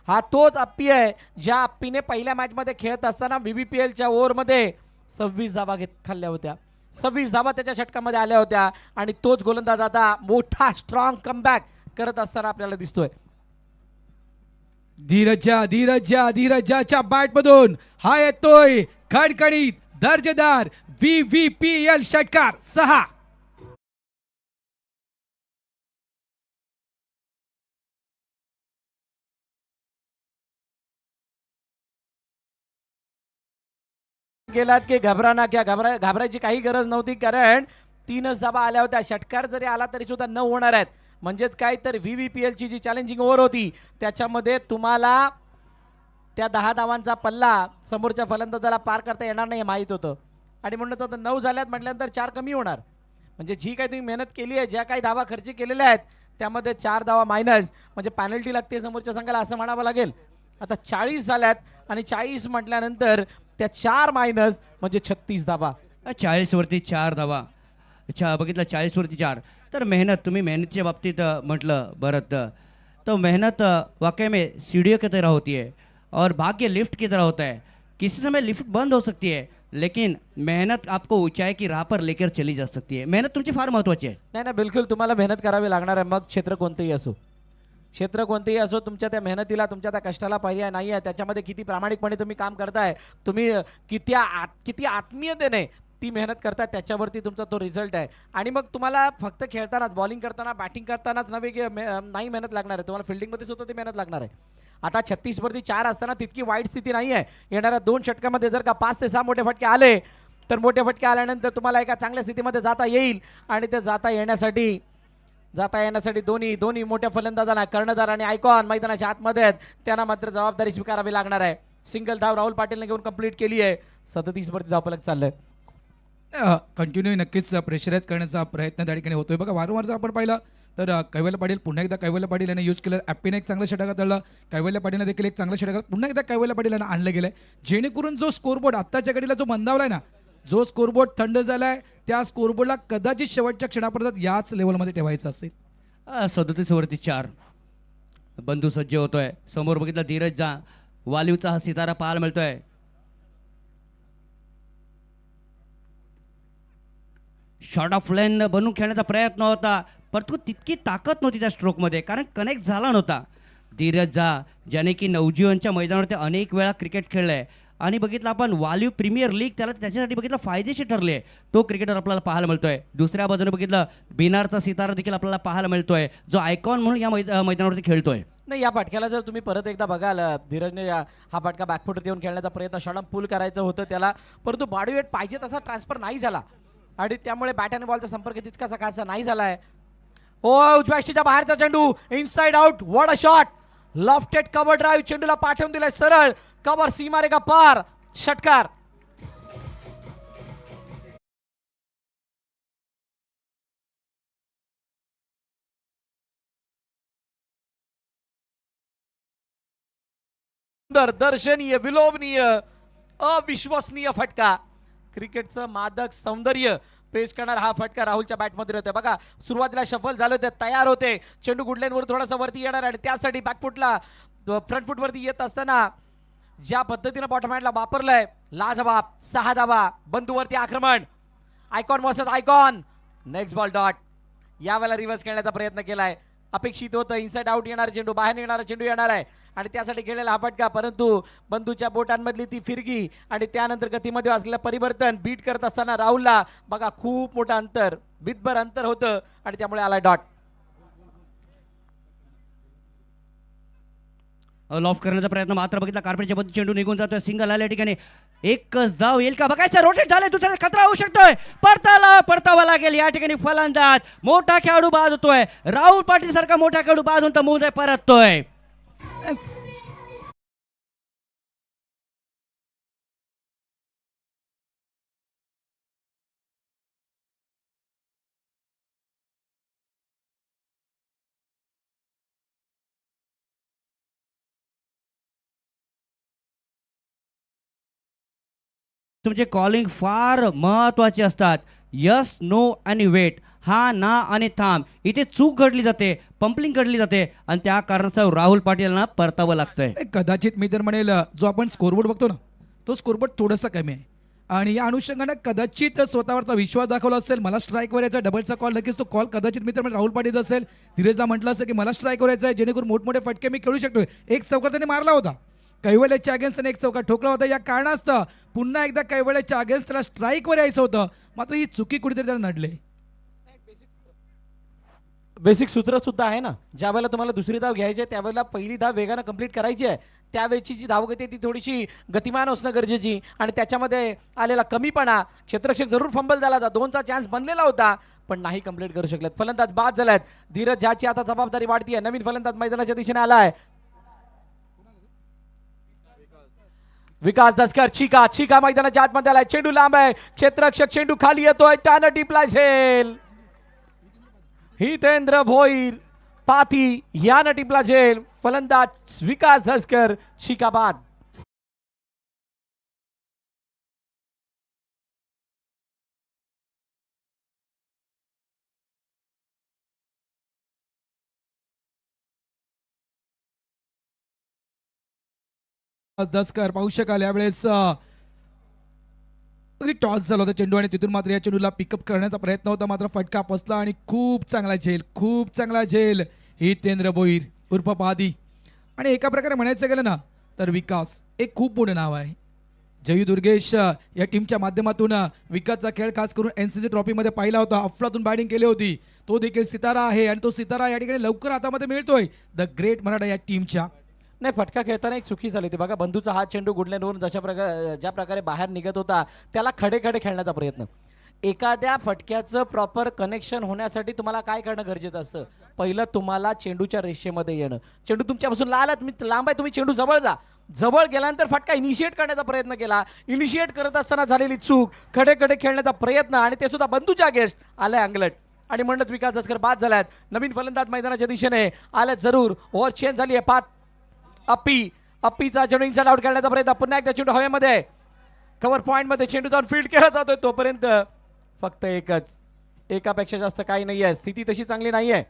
हा तोच अप्पी आहे ज्या अप्पीने पहिल्या मॅचमध्ये खेळत असताना VVPLच्या ओव्हरमध्ये 26 धावा खाल्ल्या होत्या. 26 धावा त्याच्या षटकामध्ये आल्या होत्या आणि तोच गोलंदाज आता मोठा स्ट्रॉंग कमबॅक करत असताना आपल्याला दिसतोय. धीरजाच्या बॅटमधून हा येतोय खडखडीत दर्जेदार VVPL षटकार 6. गेलात की घाबरायची काही गरज नव्हती, कारण 3च धावा आल्या होत्या. षटकार जरी आला तरी सुद्धा 9 होणार आहेत. म्हणजेच काय तर VVPLची जी चॅलेंजिंग ओव्हर होती त्याच्यामध्ये तुम्हाला त्या 10 धावांचा पल्ला समोरच्या फलंदाजाला पार करता येणार नाही हे माहीत होतं. आणि म्हणून आता 9 झाल्यात म्हटल्यानंतर 4 कमी होणार. म्हणजे जी काही तुम्ही मेहनत केली आहे, ज्या काही धावा खर्च केलेल्या आहेत, त्यामध्ये 4 धावा मायनस, म्हणजे पॅनल्टी लागते समोरच्या संघाला असं म्हणावं लागेल. आता 40 झाल्यात आणि 40 म्हटल्यानंतर त्या 4 मायनस म्हणजे 36 धावा. 40 वरती 4 धावा. बघितलं 40 वरती 4. तर तुम्ही मेहनतीच्या बाबतीत म्हटलं भरत, तो मेहनत वाकई में सीढ़ियों की तरह होती है और भाग्य लिफ्ट की तरह होता है. किसी समय लिफ्ट बंद हो सकती है, लेकिन मेहनत आपको ऊंचाई की राह पर लेकर चली जा सकती है. मेहनत तुमची फार महत्वाची आहे. नाही ना, बिलकुल तुम्हाला मेहनत करावी लागणार आहे. मग क्षेत्र कोणतेही असो, तुमच्या त्या मेहनतीला, तुमच्या त्या कष्टाला पर्याय नाही आहे. त्याच्यामध्ये किती प्रामाणिकपणे तुम्ही काम करताय, तुम्ही किती आत्मीयतेने ती मेहनत करताय, त्याच्यावरती तुमचा तो रिझल्ट आहे. आणि मग तुम्हाला फक्त खेळतानाच, बॉलिंग करताना, बॅटिंग करतानाच नव्हे की नाही मेहनत लागणार आहे, तुम्हाला फिल्डिंगमध्ये सुद्धा ती मेहनत लागणार आहे. आता 36 वरती 4 असताना तितकी वाईट स्थिती नाही आहे. येणाऱ्या 2 षटकामध्ये जर का 5 ते 6 मोठे फटके आले, तर मोठे फटके आल्यानंतर तुम्हाला एका चांगल्या स्थितीमध्ये जाता येईल. आणि ते जाता येण्यासाठी दोन्ही मोठ्या फलंदाजांना, कर्णधार आणि आयकॉन मैदानाच्या आतमध्ये आहेत, त्यांना मात्र जबाबदारी स्वीकारावी लागणार आहे. सिंगल धाव राहुल पाटीलने घेऊन कंप्लीट केली आहे. 37 वरती धावफलक चाललंय. कंटिन्यू नक्कीच प्रेशराईज करण्याचा प्रयत्न त्या ठिकाणी होतोय. बघा, वारंवार जर आपण पाहिलं तर कैवल्य पाटील पुन्हा एकदा कैवल्य पाटील यांनी यूज केलं. ॲप्पीने एक चांगलं षटक हाताळलं, कैवल्य पाटीलने देखील एक चांगलं षटक, पुन्हा एकदा कैवल्य पाटील यांना आणलं गेलंय, जेणेकरून जो स्कोरबोर्ड आत्ताच्या घडीला जो मंदावलाय ना, जो स्कोरबोर्ड थंड झालाय, त्या स्कोरबोर्डला कदाचित शेवटच्या क्षणापर्यंत याच लेवलमध्ये ठेवायचं असेल. 37 वरती 4. बंधू सज्ज होतोय. समोर बघितलं धीरज वालीवचा हा सितारा पाहायला मिळतोय. शॉर्ट ऑफ लाईन बनून खेळण्याचा प्रयत्न होता, परंतु तितकी ताकद नव्हती त्या स्ट्रोकमध्ये, कारण कनेक्ट झाला नव्हता. धीरज ज्याने की नवजीवनच्या मैदानावरती अनेक वेळा क्रिकेट खेळलंय आणि बघितलं आपण वालीव प्रीमियर लीग त्याच्यासाठी बघितलं फायदेशीर ठरले, तो क्रिकेटर आपल्याला पाहायला मिळतोय. दुसऱ्या बाजूने बघितलं बिनारचा सितारा देखील आपल्याला पाहायला मिळतोय, जो आयकॉन म्हणून या मैदानावरती खेळतोय. नाही, या फटक्याला जर तुम्ही परत एकदा बघाल धीरजने हा फटका बॅकफुटवर येऊन खेळण्याचा प्रयत्न षडम पुल करायचं होतं त्याला, परंतु बॉडी वेट पाहिजे तसा ट्रान्सफर नाही झाला आणि त्यामुळे बॅट आणि बॉलचा संपर्क तितकासा खासा नाही झालाय. ओ उजव्या यष्टीच्या बाहेरचा चेंडू inside out, what a shot, lofted cover drive, चेंडूला पाठवून दिलाय सरळ, कव्हर सीमारेखा पार, षटकार. दर्शनीय, विलोभनीय, अविश्वसनीय फटका. क्रिकेटचं मादक सौंदर्य पेश करणार हा फटका राहुलच्या बॅटमध्ये होते. बघा सुरुवातीला शफल झाले होते, तयार होते, चेंडू गुडलाईनवर थोडासा वरती येणार आणि त्यासाठी बॅकफुटला फ्रंट फुटवरती येत असताना ज्या पद्धतीनं बॉटम हँडला वापरलंय, लाजवाब. 6 धावा, बंधूवरती आक्रमण, icon versus icon, next ball dot. यावेळेला रिव्हर्स खेळण्याचा प्रयत्न केलाय, अपेक्षित होतं इनसाइड आउट येणारा चेंडू, बाहेर निघणारा चेंडू येणार आहे आणि त्यासाठी खेळलेला हा फटका, परंतु बंधूच्या बोटांमधली ती फिरकी आणि त्यानंतर गतीमध्ये असलेलं परिवर्तन बीट करत असताना राहुलला बघा खूप मोठं अंतर, बितभर अंतर होतं आणि त्यामुळे आला डॉट. लॉफ्ट करण्याचा प्रयत्न मात्र बघितला, कार्पेटच्या बद्दल चेंडू निघून जातोय, सिंगल आल्या ठिकाणी एकच धाव येईल का बघायचं, रोटेट झालंय, दुसरा खतरा होऊ शकतोय, परतावा लागेल या ठिकाणी फलंदाज, मोठा खेळाडू बाद होतोय, राहुल पाटील सारखा मोठा खेळाडू बाद होऊन मोठे परततोय. तुमचे कॉलिंग फार महत्वाचे असतात. यस, नो आणि वेट, हा, ना आणि थांब, इथे चूक घडली जाते, पंपलिंग घडली जाते आणि त्या कारणास्तव राहुल पाटीलना परतावं लागतंय. कदाचित मी तर म्हणेल जो आपण स्कोरबोर्ड बघतो ना, तो स्कोरबोर्ड थोडासा कमी आहे आणि या अनुषंगाने कदाचित स्वतःवरचा विश्वास दाखवला असेल. मला स्ट्राईकवर यायचा, डबलचा कॉल, नक्कीच तो कॉल कदाचित मी तर म्हणेल राहुल पाटील असेल. धीरजला म्हटलं असेल की मला स्ट्राईकवर यायचं आहे जेणेकरून मोठमोठे फटके मी खेळू शकतो. एक चौकार त्याने मारला होता कैवल्याच्या अगेन्स्ट, एक चौका ठोकला होता. या कारणास्तव पुन्हा एकदा कैवल्याच्या अगेन्स्ट त्याला स्ट्राईकवर यायचं होतं, मात्र ही चुकी कुठेतरी त्याला नडले. बेसिक सूत्र सुद्धा आहे ना, ज्या वेळेला तुम्हाला दुसरी धाव घ्यायची आहे त्यावेळेला पहिली धाव वेगानं कंप्लीट करायची आहे, त्यावेळची जी धावगती आहे ती थोडीशी गतिमान असणं गरजेची आणि त्याच्यामध्ये आलेला कमीपणा, क्षेत्ररक्षक जरूर फंबल झाला होता, 2चा चान्स बनलेला होता पण नाही कंप्लीट करू शकलेत. फलंदाज बाद झालात. धीरज ज्याची आता जबाबदारी वाढतीये, नवीन फलंदाज मैदानाच्या दिशेने आलाय, विकास दसकर. चिका मैदानाच्या आतमध्ये आलाय, चेंडू लांब आहे, क्षेत्ररक्षक चेंडू खाली येतोय, त्यानं टिपलाय झेल. हितेंद्र भोईर पाती यानं टिपला झेल. फलंदाज विकास दसकर, चिका बाद. दसकर पाहू शकाल यावेळेस टॉस झाला होता चेंडू आणि तिथून मात्र या चेंडूला पिकअप करण्याचा प्रयत्न होता, मात्र फटका फसला आणि खूप चांगला झेल हितेंद्र भोईर उर्फ पादी. आणि एका प्रकारे म्हणायचं गेलं ना तर विकास एक खूप मोठं नाव आहे. जयू दुर्गेश या टीमच्या माध्यमातून विकासचा खेळ खास करून NCC ट्रॉफीमध्ये पाहिला होता, अफलातून बॅटिंग केली होती, तो देखील सितारा आहे आणि तो सितारा या ठिकाणी लवकर हातामध्ये मिळतोय द ग्रेट मराठा या टीमच्या. नाही, फटका खेळताना एक चुकी झाली होती बघा, बंधूचा हा चेंडू गुडलाईनवरून ज्या प्रकारे बाहेर निघत होता त्याला खडे खेळण्याचा प्रयत्न. एखाद्या फटक्याचं प्रॉपर कनेक्शन होण्यासाठी तुम्हाला काय करणं गरजेचं असतं, पहिलं तुम्हाला चेंडूच्या रेषेमध्ये येणं. चेंडू तुमच्यापासून लांब आहे, तुम्ही चेंडू जवळ गेल्यानंतर फटका इनिशिएट करण्याचा प्रयत्न केला, इनिशिएट करत असताना झालेली चूक, खडे खेळण्याचा प्रयत्न आणि ते सुद्धा बंधूच्या अगेन्स्ट आलंय अंगलट आणि म्हणूनच विकास दसकर बाद झाल्यात. नवीन फलंदाज मैदानाच्या दिशेने आल्यात जरूर. ओव्हर चेंज झाली आहे, पाच अप्पीचा चेंडू इनसाइड आउट करण्याचा प्रयत्न, पुन्हा एकदा चेंडू हवेमध्ये, कव्हर पॉइंट मध्ये चेंडू जाऊन फील्ड केला जातोय, तोपर्यंत फक्त एकापेक्षा जास्त काही नाहीये, स्थिती तशी चांगली नाहीये.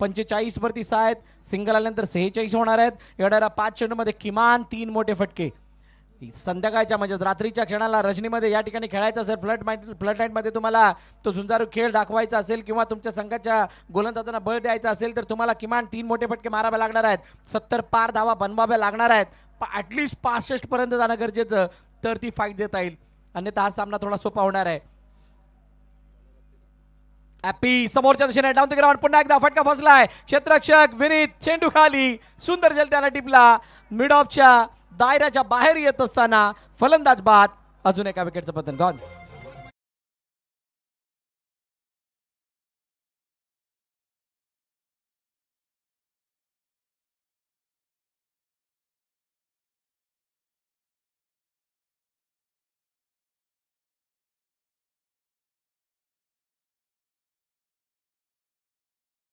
45 वरती 6 आहेत, सिंगल आल्यानंतर 46 होणार आहेत. येणाऱ्या 5 चेंडूमध्ये किमान 3 मोठे फटके. संध्याकाळच्या म्हणजे रात्रीच्या क्षणाला रजनीमध्ये या ठिकाणी खेळायचं असेल, फ्लड नाईटमध्ये तुम्हाला तो झुंजारू खेळ दाखवायचा असेल किंवा तुमच्या संघाच्या गोलंदाजांना बळ द्यायचं असेल तर तुम्हाला किमान 3 मोठे फटके मारावे लागणार आहेत, 70 पार धावा बनवाव्या लागणार आहेत, ॲटलिस्ट 65 पर्यंत जाणं गरजेचं, तर ती फाईट देता येईल, अन्यथा हा सामना थोडा सोपा होणार आहे. हॅपी समोरच्या दिशेने डाऊन द ग्राउंड पुन्हा एकदा फटका फसलाय क्षेत्ररक्षक विनीत चेंडू खाली सुंदर जल त्याला टिपला मिड ऑफच्या दायऱ्याच्या बाहेर येत असताना फलंदाज बाद अजून एका विकेटचं पतन गॉन.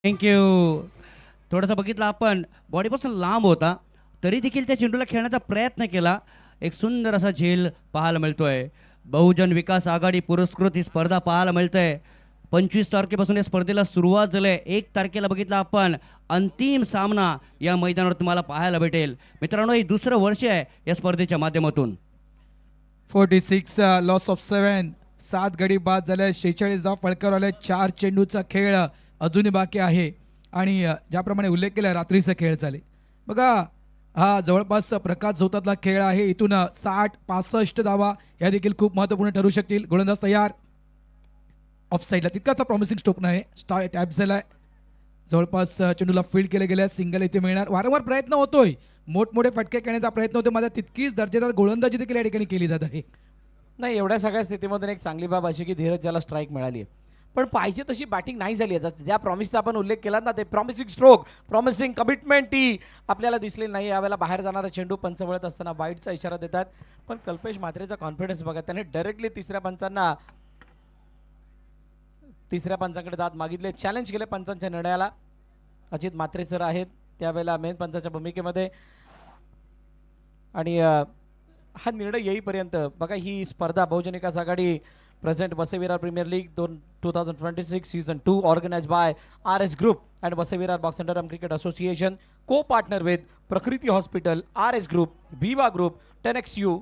थँक्यू. थोडंसं बघितलं आपण बॉडीपासून लांब होता तरी देखील त्या चेंडूला खेळण्याचा प्रयत्न केला. एक सुंदर असा झेल पाहायला मिळतोय. बहुजन विकास आघाडी पुरस्कृत ही स्पर्धा पाहायला मिळते. 25 तारखेपासून या स्पर्धेला सुरुवात झाली आहे. 1 तारखेला बघितलं आपण अंतिम सामना या मैदानावर तुम्हाला पाहायला भेटेल. मित्रांनो, हे दुसरं वर्ष आहे या स्पर्धेच्या माध्यमातून. 46 लॉस ऑफ 7, 7 गडी बाद झाले. 46 धाव फळकावर आले. 4 चेंडूचा खेळ अजूनही बाकी आहे आणि ज्याप्रमाणे उल्लेख केला रात्रीचा खेळ झाले. बघा, हा जवळपास प्रकाश झोतातला खेळ आहे. इथून 60-65 धावा या देखील खूप महत्त्वपूर्ण ठरू शकतील. गोलंदाज तयार. ऑफ साईडला तितकाचा प्रॉमिसिंग स्टोक नाही. स्टार टॅप झालाय. जवळपास चेंडूला फील्ड केले गेले. सिंगल इथे मिळणार. वारंवार प्रयत्न होतोय. मोठमोठे फटके खेळण्याचा प्रयत्न होतो. माझा तितकीच दर्जेदार गोलंदाजी देखील या ठिकाणी केली जात आहे. नाही, एवढ्या सगळ्या स्थितीमधून एक चांगली बाब अशी की धीरज ज्याला स्ट्राईक मिळाली आहे, पण पाहिजे तशी बॅटिंग नाही झाली आहे. ज्या प्रॉमिसचा आपण उल्लेख केला ना, ते प्रॉमिसिंग स्ट्रोक, प्रॉमिसिंग कमिटमेंट ती आपल्याला दिसली नाही. यावेळेला बाहेर जाणारा चेंडू पंच वळत असताना वाईटचा इशारा देतात. पण कल्पेश म्हात्रेचा कॉन्फिडन्स बघा, त्याने डायरेक्टली तिसऱ्या पंचांकडे दाद मागितले, चॅलेंज केले पंचांच्या निर्णयाला. अजित म्हात्रे सर आहेत त्यावेळेला मेन पंचाच्या भूमिकेमध्ये आणि हा निर्णय येईपर्यंत बघा ही स्पर्धा Bahujan Vikas Aghadi present Vasai premier league 2026 season 2 organised by RS Group and Vasai box underarm cricket association, co partner with Prakriti hospital, RS Group, Viva group, 10XU,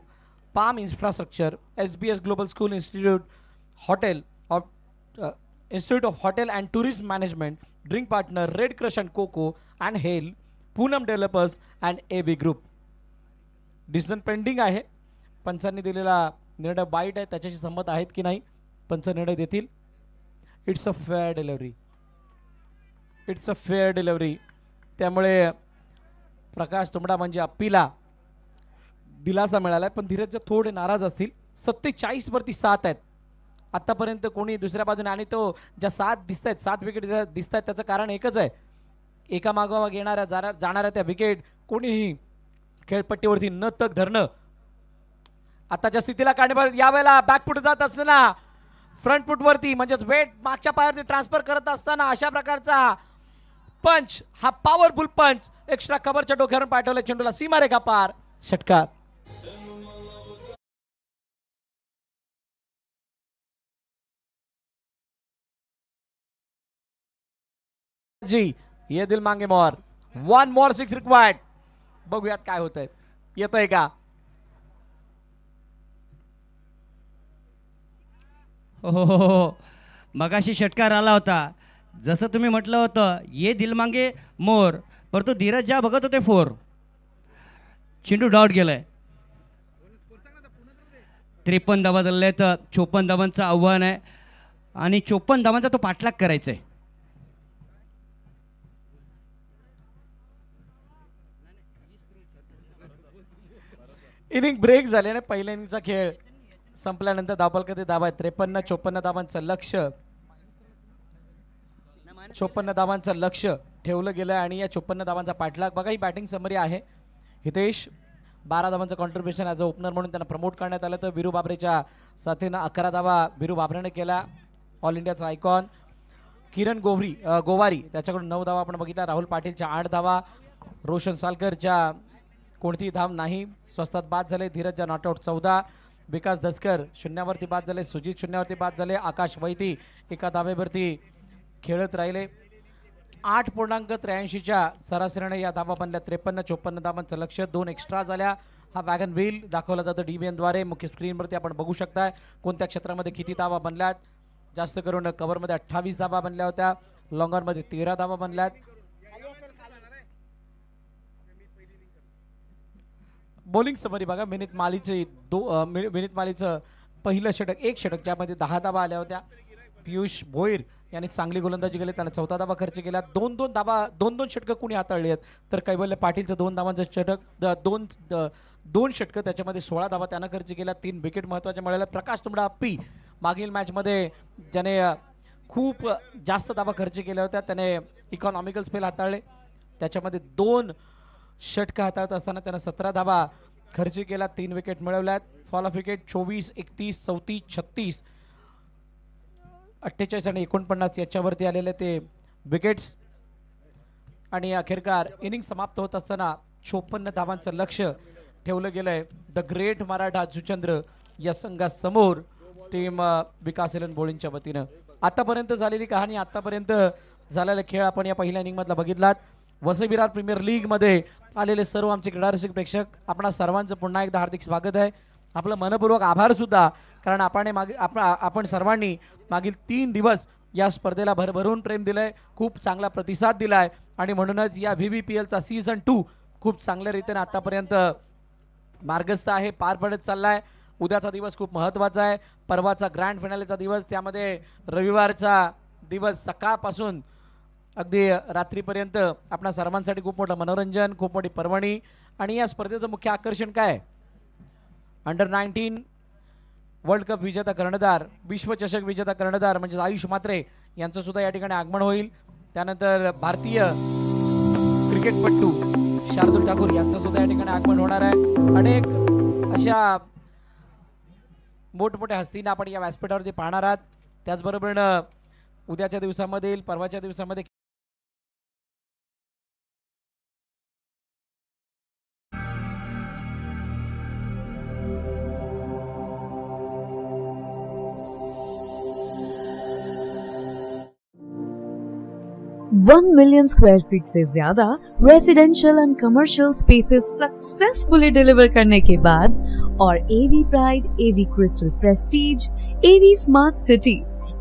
palm infrastructure, SBS global school institute hotel Institute of Hotel and Tourism Management, drink partner red crush and coco and hale, Poonam developers and AV group. Decision pending आहे. पंचांनी दिलेला निर्णय bite आहे, त्याच्याशी संमत आहेत की नाही पंच निर्णय देतील. It's a fair delivery, it's a fair delivery. त्यामुळे प्रकाश तुंबडा म्हणजे अप्पीला दिलासा मिळाला आहे. पण धीरज थोडे नाराज असतील. 47 वरती 7 आहेत आतापर्यंत कोणी दुसऱ्या बाजूने, आणि तो ज्या 7 दिसत आहेत, 7 विकेट दिसत आहेत, त्याचं कारण एकच आहे, एका मागोमाग येणाऱ्या जाणाऱ्या त्या विकेट कोणीही खेळपट्टीवरती न तक धरणं. आताच्या स्थितीला काढणे यावेळेला बॅकफुट जात असताना फ्रंट फुटवरती म्हणजेच वेट मागच्या पायावरती ट्रान्सफर करत असताना अशा प्रकारचा पंच, हा पॉवरफुल पंच एक्स्ट्रा कव्हरच्या डोक्यावरून पाठवला चेंडूला सीमारेखा पार, षटकार. जी ये दिल मांगे मोर, 1 more 6 रिक्वायर्ड. बघूयात काय होतंय, येतंय का. हो, मगाशी षटकार आला होता. जसं तुम्ही म्हटलं होतं ये दिल मांगे मोर, परंतु धीरज ज्या बघत होते 4, चेंडू डॉट गेलाय. 53 धावा झालेल्या आहेत. 54 धावांचं आव्हान आहे आणि 54 धावांचा तो पाठलाग करायचा आहे. इनिंग ब्रेक झाल्याने पहिल्या इनिंगचा खेळ संपल्यानंतर धावफलक ते धावा 53-54 धावांचं लक्ष्य, 54 धावांचं लक्ष्य ठेवलं गेलं आणि या 54 धावांचा पाठलाग. बघा ही बॅटिंग समरी आहे. हितेश 12 धावांचं कॉन्ट्रीब्युशन ॲज अ ओपनर म्हणून त्यांना प्रमोट करण्यात आलं. तर वीरू बाबरेच्या साथीनं 11 धावा वीरू बाबरेने केला. ऑल इंडियाचा आयकॉन किरण गोवारी त्याच्याकडून 9 धावा आपण बघितला. राहुल पाटीलच्या 8 धावा. रोशन सालकरच्या कोणतीही धाव नाही. स्वस्तात बाद झाले. धीरजच्या नॉटआउट 14. विकास दसकर 0वरती बाद झाले. सुजित 0वरती बाद झाले. आकाश वैती एका धावेवरती खेळत राहिले. 8.83च्या सरासरीने या धावा बनल्या. 53-54 धावांचं लक्ष्य. 2 एक्स्ट्रा झाल्या. हा वॅगन व्हील दाखवला जातो DBN द्वारे. मुख्य स्क्रीनवरती आपण बघू शकताय कोणत्या क्षेत्रामध्ये किती धावा बनल्यात. जास्त करून कव्हरमध्ये 28 धावा बनल्या होत्या. लॉंगरमध्ये 13 धावा बनल्यात. बॉलिंग समरी बघा. विनीत मालीचं पहिलं षटक, 1 षटक ज्यामध्ये 10 धावा आल्या होत्या. पियुष भोईर यांनी चांगली गोलंदाजी केली, त्याने 4था धावा खर्च केला. दोन दोन षटकं कुणी हाताळली आहेत, तर कैवल्य पाटीलचं 2 धावांचं षटक, दोन षटकं, त्याच्यामध्ये 16 धावा त्यानं खर्च केल्या. 3 विकेट महत्त्वाच्या मिळाल्या. प्रकाश तुंबडा अप्पी मागील मॅचमध्ये ज्याने खूप जास्त धावा खर्च केल्या होत्या, त्याने इकॉनॉमिकल स्पेल हाताळले. त्याच्यामध्ये 2 षटकं हाताळत असताना त्यानं 17 धावा खर्च केला. 3 विकेट मिळवल्यात. फॉल ऑफ विकेट 24, 31, 34, 36, 48 आणि 49 याच्यावरती आलेले ते विकेट्स. आणि अखेरकार इनिंग समाप्त होत असताना 54 धावांचं लक्ष ठेवलं गेलंय द ग्रेट मराठा जुचंद्र या संघासमोर टीम विकास एलन बोळींच्या वतीनं. आतापर्यंत झालेली कहाणी, आतापर्यंत झालेला खेळ आपण या पहिल्या इनिंग मधला बघितलात. वसई विरार प्रीमियर लीग मध्ये आलेले सर्व आमचे क्रीडारसिक प्रेक्षक, आपणा सर्वांचं पुन्हा एकदा हार्दिक स्वागत आहे. आपलं मनपूर्वक आभार सुद्धा, कारण आपण सर्वांनी मागील 3 दिवस या स्पर्धेला भरभरून प्रेम दिलंय, खूप चांगला प्रतिसाद दिलाय आणि म्हणूनच या VVPLचा सीझन 2 खूप चांगल्या रीतीने आतापर्यंत मार्गस्थ आहे, पार पडत चाललाय. उद्याचा दिवस खूप महत्त्वाचा आहे, परवाचा ग्रँड फिनालेचा दिवस, त्यामध्ये रविवारचा दिवस सकाळपासून अगदी रात्रीपर्यंत आपणा सर्वांसाठी खूप मोठं मनोरंजन, खूप मोठी पर्वणी. आणि या स्पर्धेचं मुख्य आकर्षण काय? अंडर-19 वर्ल्ड कप विजेता कर्णधार, विश्वचषक विजेता कर्णधार म्हणजे आयुष म्हात्रे यांचं सुद्धा या ठिकाणी आगमन होईल. त्यानंतर भारतीय क्रिकेटपटू शार्दूल ठाकूर यांचं सुद्धा या ठिकाणी आगमन होणार आहे. अनेक अशा मोठमोठ्या हस्तींना आपण या व्यासपीठावरती पाहणार आहात. त्याचबरोबर उद्याच्या दिवसामध्ये, परवाच्या दिवसामध्ये वन मिलियन स्क्वायर फीट से ज्यादा residential end commercial spaces successfully deliver करने के बाद और एवी प्राइड, एवी क्रिस्टल प्रेस्टीज, एवी स्मार्ट सिटी,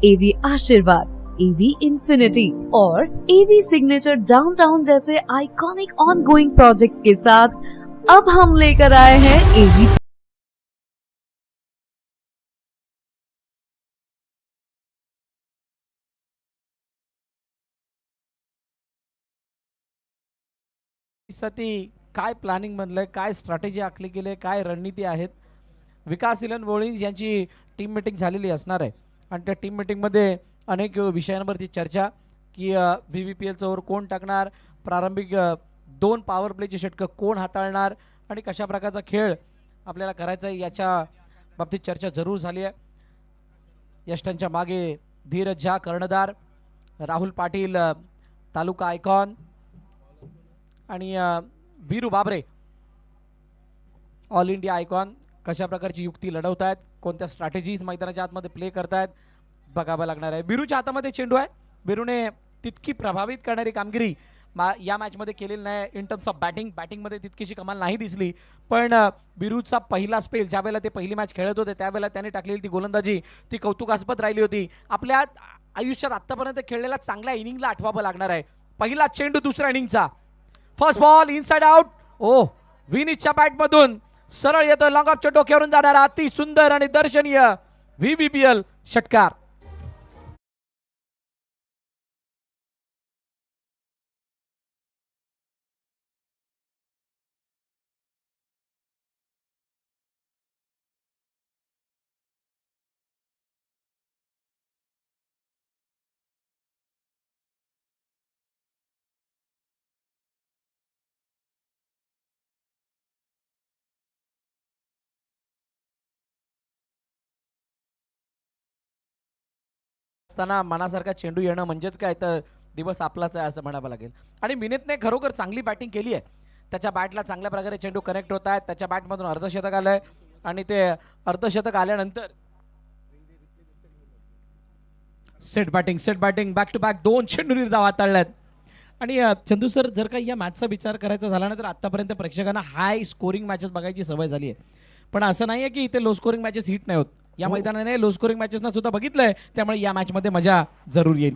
एवी आशीर्वाद, एवी इंफिनिटी और एवी सिग्नेचर डाउनटाउन जैसे आइकॉनिक ऑनगोइंग प्रोजेक्ट्स के साथ अब हम लेकर आए हैं एवी साठी काय प्लॅनिंग बनलंय, काय स्ट्रॅटेजी आखली गेली, काय रणनीती आहेत. विकास इलन बोळींज यांची टीम मीटिंग झालेली असणार आहे आणि त्या टीम मीटिंगमध्ये अनेक विषयांवरती चर्चा की VVPLचं ओव्हर कोण टाकणार, प्रारंभिक 2 पॉवर प्लेचे षटकं कोण हाताळणार आणि कशा प्रकारचा खेळ आपल्याला करायचा आहे याच्या बाबतीत चर्चा जरूर झाली आहे. यष्टांच्या मागे धीरज झा कर्णधार, राहुल पाटील तालुका आयकॉन आणि वीरू बाबरे ऑल इंडिया आयकॉन कशा प्रकारची युक्ती लढवत आहेत, कोणत्या स्ट्रॅटेजीज मैदानाच्या आतमध्ये प्ले करतायत बघावं लागणार आहे. बिरूच्या हातामध्ये चेंडू आहे. बिरूने तितकी प्रभावित करणारी कामगिरी या मॅचमध्ये केलेली नाही. इन टर्म्स ऑफ बॅटिंगमध्ये तितकीशी कमाल नाही दिसली, पण बिरूचा पहिला स्पेल ज्यावेळेला ते पहिली मॅच खेळत होते त्यावेळेला त्याने टाकलेली ती गोलंदाजी ती कौतुकास्पद राहिली होती. आपल्या आयुष्यात आतापर्यंत खेळलेला चांगल्या इनिंगला आठवावं लागणार आहे. पहिला चेंडू दुसऱ्या इनिंगचा, फर्स्ट बॉल इनसाइड आउट. ओ विनीतच्या बॅटमधून सरळ येतो लॉंग ऑफच्या डोक्यावरून जाणारा अति सुंदर आणि दर्शनीय VVPL षटकार. असताना मनासारखा चेंडू येणं म्हणजेच काय तर दिवस आपलाच आहे असं म्हणावं लागेल. आणि मिनितने खरोखर चांगली बॅटिंग केली आहे. त्याच्या बॅटला चांगल्या प्रकारे चेंडू कनेक्ट होत आहेत. त्याच्या बॅटमधून अर्धशतक आलंय आणि ते अर्धशतक आल्यानंतर set batting back to back 2 चेंडू धावा हाताळल्यात. आणि चंदू सर, जर का या मॅचचा विचार करायचा झाला ना तर आतापर्यंत प्रेक्षकांना हाय स्कोरिंग मॅचेस बघायची सवय झाली आहे, पण असं नाही आहे की इथे लो स्कोरिंग मॅचेस हिट नाही होत. या मैदानाने लो स्कोरिंग मॅचेसना सुद्धा बघितलंय, त्यामुळे या मॅचमध्ये मजा जरूर येईल.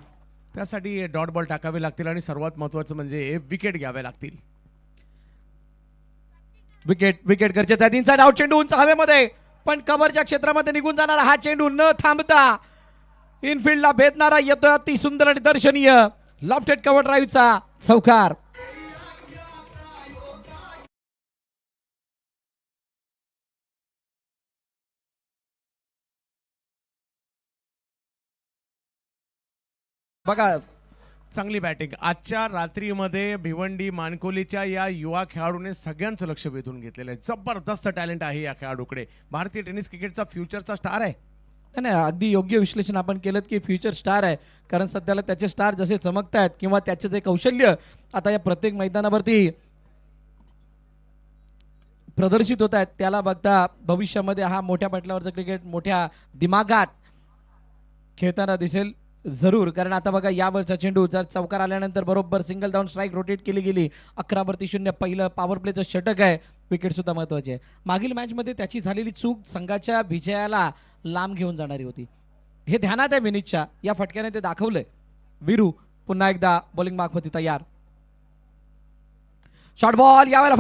त्यासाठी डॉट बॉल टाकावे लागतील आणि सर्वात महत्त्वाचं म्हणजे विकेट घ्यावे लागतील. विकेट गरजेचा आहे. इनसाइड आउट चेंडू उंच हवेमध्ये, पण कव्हरच्या क्षेत्रामध्ये निघून जाणारा हा चेंडू न थांबता इनफिल्डला भेदणारा येतोय अति सुंदर आणि दर्शनीय लॉफ्टेड कव्हर ड्राईव्हचा चौकार. बघा चांगली बॅटिंग आजच्या रात्रीमध्ये भिवंडी मानकोलीच्या या युवा खेळाडूने सगळ्यांचं लक्ष वेधून घेतलेलं आहे. जबरदस्त टॅलेंट आहे या खेळाडूकडे. भारतीय टेनिस क्रिकेटचा फ्युचरचा स्टार आहे. नाही अगदी योग्य विश्लेषण आपण केलं की फ्युचर स्टार आहे. कारण सध्याला त्याचे स्टार जसे चमकत आहेत किंवा त्याचे जे कौशल्य आता या प्रत्येक मैदानावरती प्रदर्शित होत आहेत त्याला बघता भविष्यामध्ये हा मोठ्या पटलावरचं क्रिकेट मोठ्या दिमागात खेळताना दिसेल जरूर. कारण आता बघा यावरचा चेंडू जर चौकार आल्यानंतर बरोबर सिंगल डाऊन स्ट्राईक रोटेट केली गेली. 11-0 पहिलं पॉवर प्लेचं षटक आहे. विकेट सुद्धा महत्वाची आहे. मागील मॅचमध्ये त्याची झालेली चूक संघाच्या विजयाला लांब घेऊन जाणारी होती. हे ध्यानात आहे विनीतच्या. या फटक्याने ते दाखवलंय. वीरू पुन्हा एकदा बॉलिंग मार्कवरती तयार. शॉर्ट बॉल यावेळेला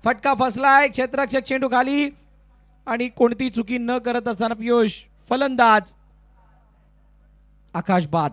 फटका फसलाय क्षेत्ररक्षक चेंडू खाली आणि कोणती चुकी न करत असताना पियुष फलंदाज आकाश बाद.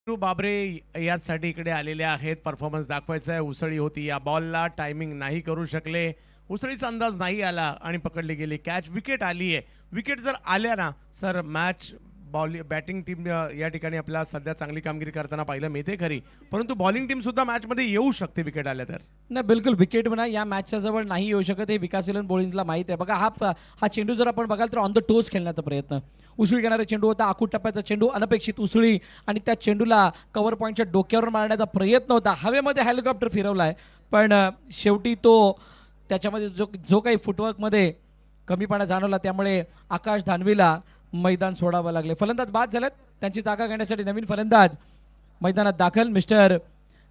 बाबरे यासाठी इकडे आलेले आहेत. परफॉर्मन्स दाखवायचा आहे. उसळी होती या बॉलला, टायमिंग नाही करू शकले. उसळीचा अंदाज नाही आला आणि पकडली गेली कॅच. विकेट आली आहे. विकेट जर आल्या ना सर मॅच बॅटिंग टीम या ठिकाणी आपल्याला सध्या चांगली कामगिरी करताना पाहिलं मिळते खरी, परंतु बॉलिंग टीम सुद्धा मॅचमध्ये येऊ शकते विकेट आल्या तर. नाही बिलकुल विकेट म्हणा या मॅचच्या जवळ नाही येऊ शकत हे विकास इलन बॉलिंगला माहित आहे. बघा हा चेंडू जर आपण बघाल तर ऑन द टोस खेळण्याचा प्रयत्न. उसळी घेणारा चेंडू होता. आखूड टप्प्याचा चेंडू अनपेक्षित उसळी आणि त्या चेंडूला कव्हर पॉईंटच्या डोक्यावर मारण्याचा प्रयत्न होता. हवेमध्ये हेलिकॉप्टर फिरवलाय पण शेवटी तो त्याच्यामध्ये जो काही फुटवर्कमध्ये कमीपणा जाणवला त्यामुळे आकाश धानवीला मैदान सोडावं लागले. फलंदाज बाद झालेत. त्यांची जागा घेण्यासाठी नवीन फलंदाज मैदानात दाखल मिस्टर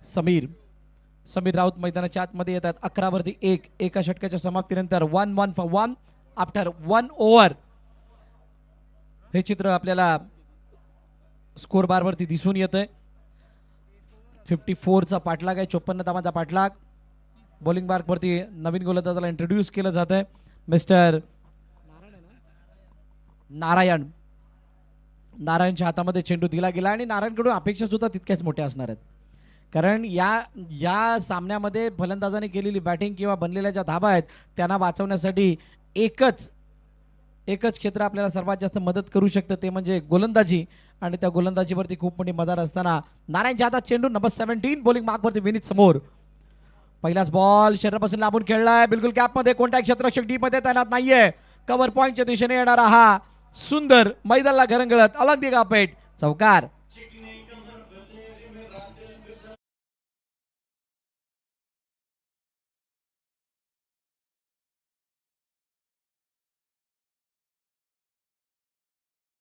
समीर राऊत मैदानाच्या आतमध्ये येतात. 11-1 एका षटकाच्या समाप्तीनंतर 1-1 फॉर 1 आफ्टर 1 ओव्हर. हे चित्र आपल्याला स्कोर बारवरती दिसून येतंय. 54चा पाठलाग आहे. 54 धावांचा पाठलाग. बॉलिंग मार्कवरती नवीन गोलंदाजाला इंट्रोड्यूस केलं जात आहे मिस्टर नारायणच्या हातामध्ये चेंडू दिला गेला आणि नारायणकडून अपेक्षा सुद्धा तितक्याच मोठ्या असणार आहेत. कारण या सामन्यामध्ये फलंदाजाने केलेली बॅटिंग किंवा बनलेल्या ज्या धाबा आहेत त्यांना वाचवण्यासाठी एकच क्षेत्र आपल्याला सर्वात जास्त मदत करू शकतं ते म्हणजे गोलंदाजी. आणि त्या गोलंदाजीवरती खूप मोठी मदार असताना नारायणच्या हातात चेंडू नंबर 17 बॉलिंग मार्कवरती विनीत समोर. पहिलाच बॉल शरीरापासून लांबून खेळलाय. बिलकुल गॅपमध्ये कोणत्याही क्षेत्ररक्षक डी मध्ये तैनात नाहीये. कव्हर पॉईंटच्या दिशेने येणारा हा सुंदर मैदानाला घरंगळत अलंदी कापेट चौकार.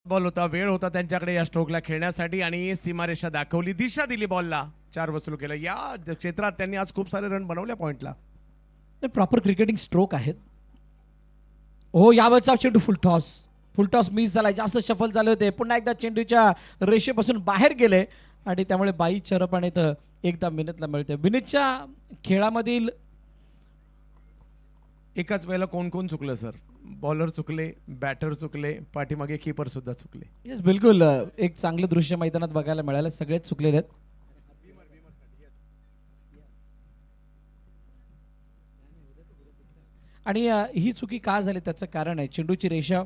बॉल होता. वेळ होता त्यांच्याकडे या स्ट्रोकला खेळण्यासाठी आणि सीमारेषा दाखवली. दिशा दिली बॉलला. 4 वसूल केलं. या क्षेत्रात त्यांनी आज खूप सारे रन बनवल्या पॉइंटला. प्रॉपर क्रिकेटिंग स्ट्रोक आहेत. हो यावरचा चेंडू फुल टॉस मिस झाला. जास्त शफल झाले होते. पुन्हा एकदा चेंडूच्या रेषेपासून बाहेर गेले आणि त्यामुळे 22 चरपाने तर एकदा मिनिटला मिळते. विनीतच्या खेळामधील एकाच वेळेला कोण कोण चुकलं सर? बॉलर चुकले, बॅटर चुकले, पाठीमागे कीपर सुद्धा चुकले. येस बिलकुल एक चांगलं दृश्य मैदानात बघायला मिळालं. सगळेच चुकलेले आहेत. आणि ही चुकी का झाली त्याचं कारण आहे चेंडूची रेषा.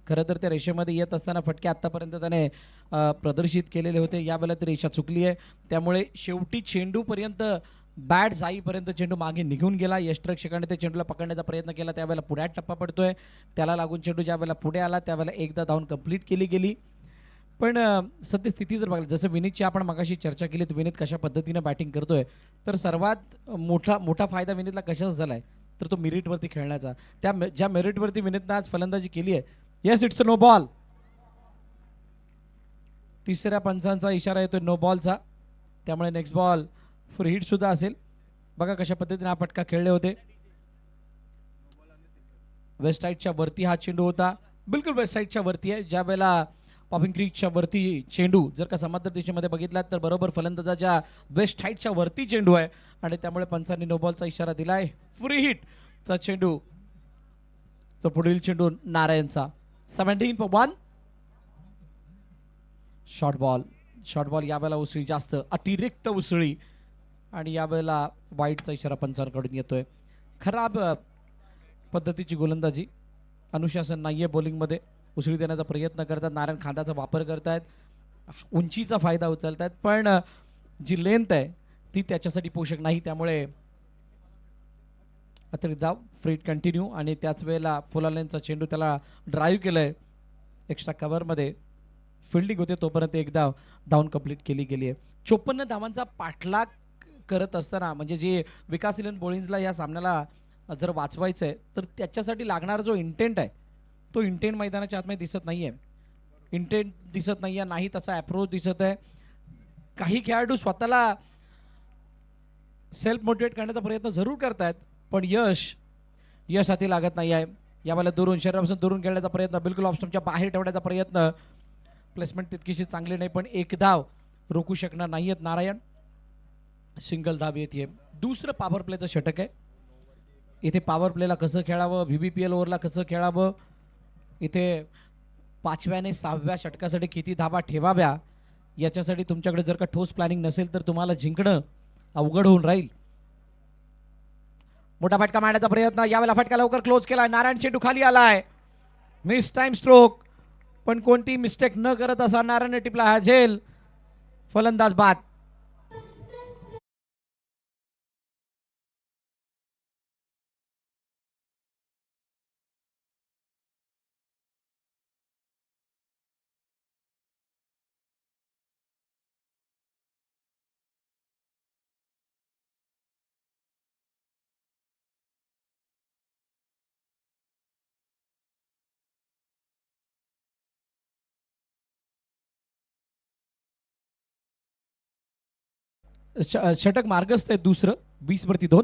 खरं तर त्या रेषेमध्ये येत असताना फटके आतापर्यंत त्याने प्रदर्शित केलेले होते. यावेळेला ती रेषा चुकली आहे. त्यामुळे शेवटी चेंडूपर्यंत बॅट जाईपर्यंत चेंडू मागे निघून गेला. यष्टरक्षकाने ते चेंडूला पकडण्याचा प्रयत्न केला. त्यावेळेला पुढ्यात टप्पा पडतोय. त्याला लागून चेंडू ज्या वेळेला पुढे आला त्यावेळेला एकदा धावून कंप्लीट केली गेली. पण सद्यस्थिती जर बघायला जसं विनीतची आपण मगाशी चर्चा केली तर विनीत कशा पद्धतीनं बॅटिंग करतोय तर सर्वात मोठा फायदा विनीतला कशाचा झाला आहे तर तो मेरिटवरती खेळण्याचा. ज्या मेरिटवरती विनीतनं आज फलंदाजी केली आहे. Yes it's a no ball. तिसऱ्या पंचांचा इशारा येतोय नो बॉलचा. त्यामुळे नेक्स्ट बॉल फ्री हिट सुद्धा असेल. बघा कशा पद्धतीने हा फटका खेळले होते. वेस्ट साईडच्या वरती हा चेंडू होता, बिलकुल वेस्ट साईडच्या वरती आहे. ज्या वेळेला पॉपिंग क्रीकच्या वरती चेंडू जर का समांतर दिशेमध्ये बघितलात तर बरोबर फलंदाजाच्या वेस्ट साईडच्या वरती चेंडू आहे आणि त्यामुळे पंचांनी नो बॉलचा इशारा दिलाय. फ्री हिटचा चेंडू, तो पुढील चेंडू नारायणचा. 17-1. शॉर्ट बॉल यावेळेला उसळी जास्त, अतिरिक्त उसळी आणि यावेळेला वाईटचा इशारा पंचांकडून येतोय. खराब पद्धतीची गोलंदाजी, अनुशासन नाहीये बॉलिंगमध्ये. उसळी देण्याचा प्रयत्न करतात, नारायण खांद्याचा वापर करतायत, उंचीचा फायदा उचलतायत, पण जी लेंथ आहे ती त्याच्यासाठी पोषक नाही. त्यामुळे अतिरिक्त धाव, फ्री कंटिन्यू आणि त्याच वेळेला फुला लेनचा चेंडू त्याला ड्राईव्ह केलंय एक्स्ट्रा कव्हरमध्ये. फिल्डिंग होते तोपर्यंत एक धाव धावून कंप्लीट केली गेली आहे. 54 धावांचा पाठलाग करत असताना म्हणजे जे विकास इलन बोळिंजला या सामन्याला जर वाचवायचं आहे तर त्याच्यासाठी लागणारा जो इंटेंट आहे तो इंटेंट मैदानाच्या आतमध्ये दिसत नाहीये. इंटेंट दिसत नाहीये, नाही तसा अप्रोच दिसत आहे. काही खेळाडू स्वतःला सेल्फ मोटिवेट करण्याचा प्रयत्न जरूर करतायत, पण यश हाती लागत नाही आहे. यावेळेला दुरून शरीरापासून दुरून खेळण्याचा प्रयत्न, बिलकुल ऑफ स्टंपच्या बाहेर ठेवण्याचा प्रयत्न, प्लेसमेंट तितकीशी चांगली नाही, पण एक धाव रोखू शकणार नाहीयेत नारायण. सिंगल धाव येते. दुसरं पॉवर प्लेचं षटक आहे. इथे पॉवर प्लेला कसं खेळावं, VBPL ओव्हरला कसं खेळावं, इथे 5व्या आणि 6व्या षटकासाठी किती धावा ठेवाव्या, याच्यासाठी तुमच्याकडे जर का ठोस प्लॅनिंग नसेल तर तुम्हाला जिंकणं अवघड होऊन राहील. मोठा फटका मारण्याचा प्रयत्न, यावेळेला फटका लवकर क्लोज केलाय. नारायण चेंडू खाली आलाय, मिस टाइम स्ट्रोक, पण कोणती मिस्टेक न करत असा नारायण टिपला हा झेल. फलंदाज बाद. षटक मार्गस्थ आहे दुसरं, 20-2.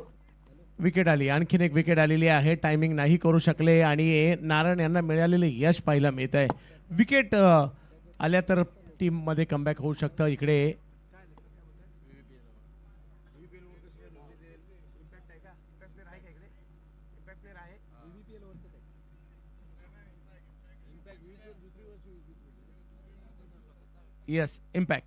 विकेट आली, आणखीन एक विकेट आलेली आहे. टायमिंग नाही करू शकले आणि नारायण यांना मिळालेले यश पाहायला मिळत आहे. विकेट आल्या तर टीममध्ये कमबॅक होऊ शकतं. इकडे येस, इम्पॅक्ट.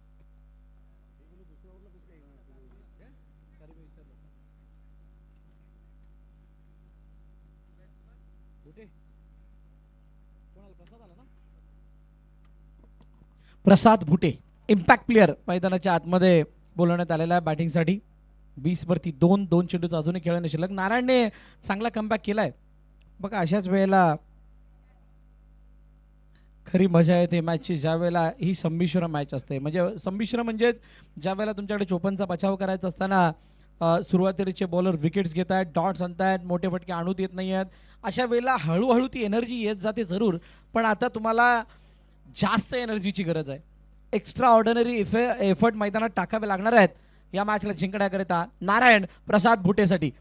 प्रसाद भुटे इम्पॅक्ट प्लेअर मैदानाच्या आतमध्ये बोलवण्यात आलेला आहे बॅटिंगसाठी. 20-2, 2 चेंडूचा अजूनही खेळणे शिल्लक. नारायणने चांगला कमबॅक केलाय बघा. अशाच वेळेला खरी मजा येते मॅचची, ज्या वेळेला ही संमिश्र मॅच असते. म्हणजे संमिश्र म्हणजे ज्या वेळेला तुमच्याकडे 54चा बचाव करायचा असताना सुरुवातीचे बॉलर विकेट्स घेत आहेत, डॉट्स आणतायत, मोठे फटके आणूत येत नाही आहेत. अशा वेळेला हळूहळू ती एनर्जी येत जाते जरूर, पण आता तुम्हाला जास्त एनर्जीची गरज आहे. एक्स्ट्रा ऑर्डिनरी एफर्ट मैदानात टाकावे लागणार आहेत या मॅचला जिंकण्याकरिता. नारायण प्रसाद भुटेसाठी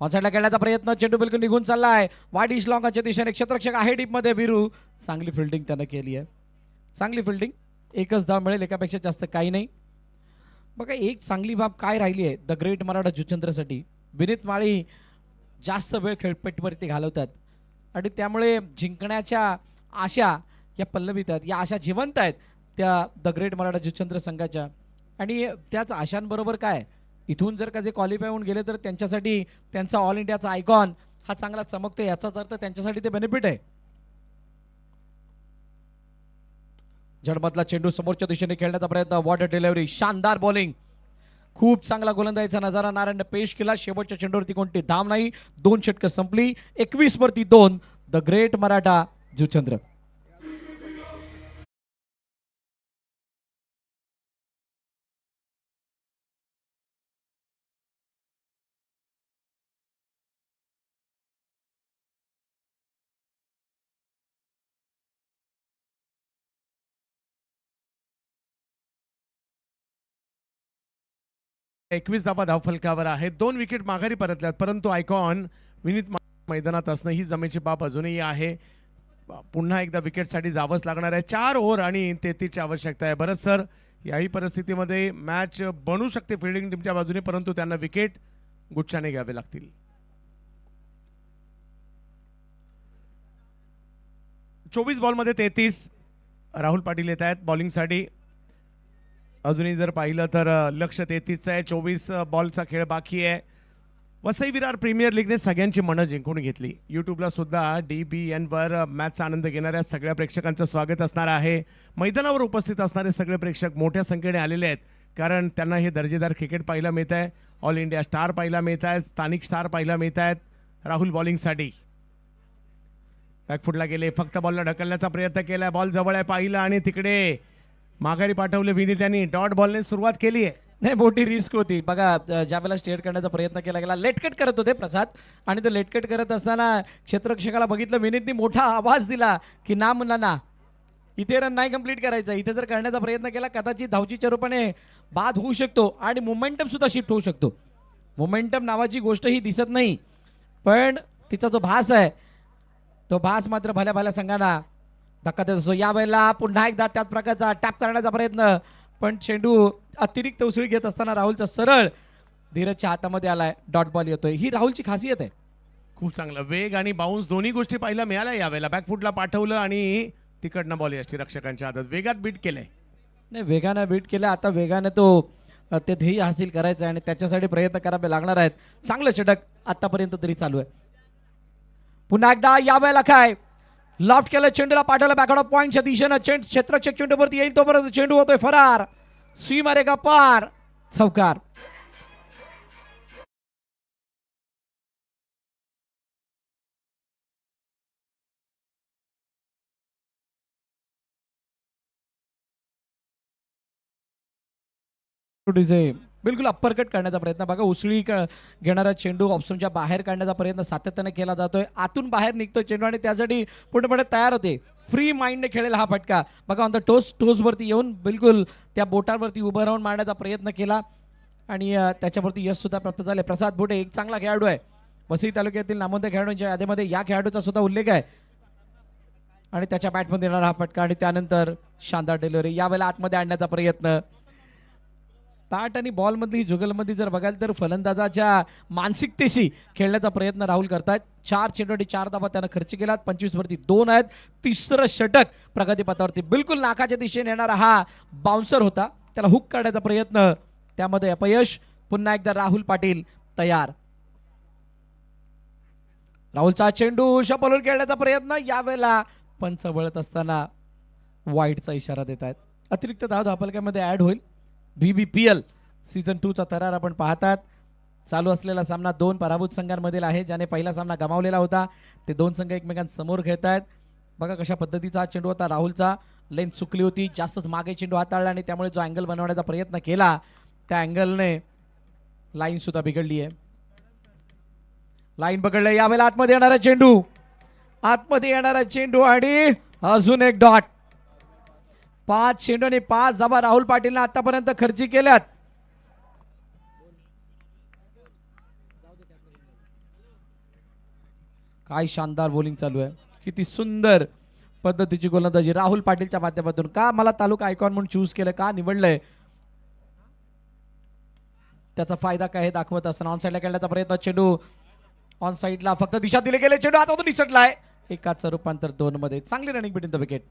ऑनसाइडला खेळण्याचा प्रयत्न, चेंडू बिलकुल निघून चाललाय वाईड लॉंगच्या दिशेने. क्षेत्ररक्षक आहे डीपमध्ये वीरू. चांगली फिल्डिंग त्यानं केली आहे, चांगली फिल्डिंग. एकच धाव मिळेल, एकापेक्षा जास्त काही नाही. बघा एक चांगली बाब काय राहिली आहे द ग्रेट मराठा जुचंद्रसाठी, विनीत माळी जास्त वेळ खेळपट्टीवरती घालवतात आणि त्यामुळे जिंकण्याच्या आशा या पल्लवित आहेत, या आशा जिवंत आहेत त्या द ग्रेट मराठा जुचंद्र संघाच्या. आणि त्याच आशांबरोबर काय, इथून जर का जे क्वालिफाय होऊन गेले तर त्यांच्यासाठी त्यांचा ऑल इंडियाचा आयकॉन हा चांगला चमकतो, याचाच अर्थ त्यांच्यासाठी ते बेनिफिट आहे. झडमधला चेंडू समोरच्या दिशेने खेळण्याचा प्रयत्न, वॉटर डिलिव्हरी, शानदार बॉलिंग, खूप चांगला गोलंदाजीचा नजारा नारायणने पेश केला. शेवटच्या चेंडूवरती कोणती धाव नाही, 2 षटकं संपली. 21-2 द ग्रेट मराठा जुचंद्र. एकवीस धावा धावफलकावर आहेत. 2 विकेट माघारी परतल्यात, परंतु आयकॉन विनीत मैदानात असणं ही जमेची बाब अजूनही आहे. पुन्हा एकदा विकेटसाठी जावंच लागणार आहे. 4 ओव्हर आणि 33ची आवश्यकता आहे. भरत सर, याही परिस्थितीमध्ये मॅच बनू शकते फिल्डिंग टीमच्या बाजूने, परंतु त्यांना विकेट गुच्छाने घ्यावे लागतील. 24 बॉलमध्ये 33. राहुल पाटील येत आहेत बॉलिंगसाठी. अजूनही जर पाहिलं तर लक्ष 33 आहे. 24 बॉलचा खेळ बाकी आहे. वसई विरार प्रीमियर लीगने सगळ्यांची मनं जिंकून घेतली. यूट्यूबला सुद्धा DBN वर मॅचचा आनंद घेणाऱ्या सगळ्या प्रेक्षकांचं स्वागत असणार आहे. मैदानावर उपस्थित असणारे सगळे प्रेक्षक मोठ्या संख्येने आलेले आहेत, कारण त्यांना हे दर्जेदार क्रिकेट पाहायला मिळत आहे. ऑल इंडिया स्टार पाहायला मिळत आहेत, स्थानिक स्टार पाहायला मिळत आहेत. राहुल बॉलिंगसाठी बॅकफुटला गेले, फक्त बॉलला ढकलण्याचा प्रयत्न केला. बॉल जवळ आहे, पाहिलं आणि तिकडे माघारी पाठवले विनीत यांनी. डॉट बॉलने सुरुवात केली आहे. नाही, मोठी रिस्क होती बघा. ज्या वेळेला स्टेट करण्याचा प्रयत्न केला गेला, लेटकट करत होते प्रसाद, आणि ते लेटकट करत असताना क्षेत्ररक्षकाला बघितलं, विनीतनी मोठा आवाज दिला की ना मुलांना, इथे रन नाही कंप्लीट करायचं. इथे जर करण्याचा प्रयत्न केला कदाचित धावचीच्या रूपाने बाद होऊ शकतो आणि मोमेंटम सुद्धा शिफ्ट होऊ शकतो. मोमेंटम नावाची गोष्ट ही दिसत नाही, पण तिचा जो भास आहे तो भास मात्र भल्या भल्या संघांना धक्का देत असतो. यावेळेला पुन्हा एकदा त्याच प्रकारचा टॅप करण्याचा प्रयत्न, पण चेंडू अतिरिक्त उसळी घेत असताना राहुलचा सरळ धीरजच्या हातामध्ये आलाय. डॉट बॉल येतोय. ही राहुलची खासियत आहे. खूप चांगला वेग आणि बाउन्स दोन्ही गोष्टी पाहायला मिळाल्या यावेळेला. बॅकफुटला पाठवलं आणि तिकडनं बॉल यष्टी रक्षकांच्या हातात. वेगात बीट केलंय. नाही, वेगानं बीट केलं. आता वेगानं तो ते ध्येय हासिल करायचं आहे आणि त्याच्यासाठी प्रयत्न करावे लागणार आहेत. चांगलं षटक आतापर्यंत तरी चालू आहे. पुन्हा एकदा यावेळेला काय लॉफ्ट केलं, चेंडूला पाठवलं बॅकआउट ऑफ पॉईंटच्या दिशेनं. क्षेत्ररक्षक चेंडूवरती येईल तोपर्यंत चेंडू होतोय फरार. सी मारेगा पार. चौकार. बिलकुल अप्परकट करण्याचा प्रयत्न बघा. उसळी घेणारा चेंडू ऑप्शनच्या बाहेर काढण्याचा प्रयत्न सातत्याने केला जातोय. आतून बाहेर निघतोय चेंडू आणि त्यासाठी पूर्णपणे तयार होते. फ्री माइंडने खेळेला हा फटका बघा. ऑन द टोजवरती येऊन बिलकुल त्या बोटांवरती उभं राहून मारण्याचा प्रयत्न केला आणि त्याच्यावरती यश सुद्धा प्राप्त झाले. प्रसाद बोटे एक चांगला खेळाडू आहे. वसई तालुक्यातील नामवंत खेळाडूंच्या यादीमध्ये या खेळाडूचा सुद्धा उल्लेख आहे आणि त्याच्या बॅटमध्ये येणारा हा फटका आणि त्यानंतर शानदार डिलिव्हरी. यावेळेला आतमध्ये आणण्याचा प्रयत्न. बॅट आणि बॉलमधली जुगलमध्ये जर बघाल तर फलंदाजाच्या मानसिकतेशी खेळण्याचा प्रयत्न राहुल करतायत. 4 चेंडू आणि 4 धावा त्यानं खर्च केलात. 25 वरती 2 आहेत. तिसरं षटक प्रगतीपथावरती. बिलकुल नाकाच्या दिशेने येणारा हा बाउन्सर होता, त्याला हुक काढण्याचा प्रयत्न, त्यामध्ये अपयश. पुन्हा एकदा राहुल पाटील तयार. राहुलचा चेंडू शपलवर खेळण्याचा प्रयत्न. यावेळेला पंच वळत असताना वाईडचा इशारा देत आहेत. अतिरिक्त धाव धावफलकामध्ये ऍड होईल. BBPL सीझन 2चा थरार आपण पाहतात. चालू असलेला सामना 2 पराभूत संघांमधील आहे, ज्याने पहिला सामना गमावलेला होता. ते 2 संघ एकमेकांसमोर खेळत आहेत. बघा कशा पद्धतीचा हा चेंडू होता. राहुलचा लेंथ चुकली होती, जास्तच मागे चेंडू हाताळला आणि त्यामुळे जो अँगल बनवण्याचा प्रयत्न केला त्या अँगलने लाईन सुद्धा बिघडली आहे. लाईन पकडले. यावेळेला आतमध्ये येणारा चेंडू, आतमध्ये येणारा चेंडू आणि अजून एक डॉट. 5 चेंडू आणि 5 धावा राहुल पाटीलने आतापर्यंत खर्ची केल्यात. काय शानदार बॉलिंग चालू आहे. किती सुंदर पद्धतीची गोलंदाजी राहुल पाटीलच्या माध्यमातून. का मला तालुका आयकॉन म्हणून चूज केलं, का निवडलंय, त्याचा फायदा काय हे दाखवत असताना ऑन साईडला खेळण्याचा प्रयत्न. चेंडू ऑन साईडला फक्त दिशा दिले गेले. चेंडू आतातून निसटलाय. एकाचं रूपांतर 2 मध्ये. चांगली रनिंग बिटवीन द विकेट.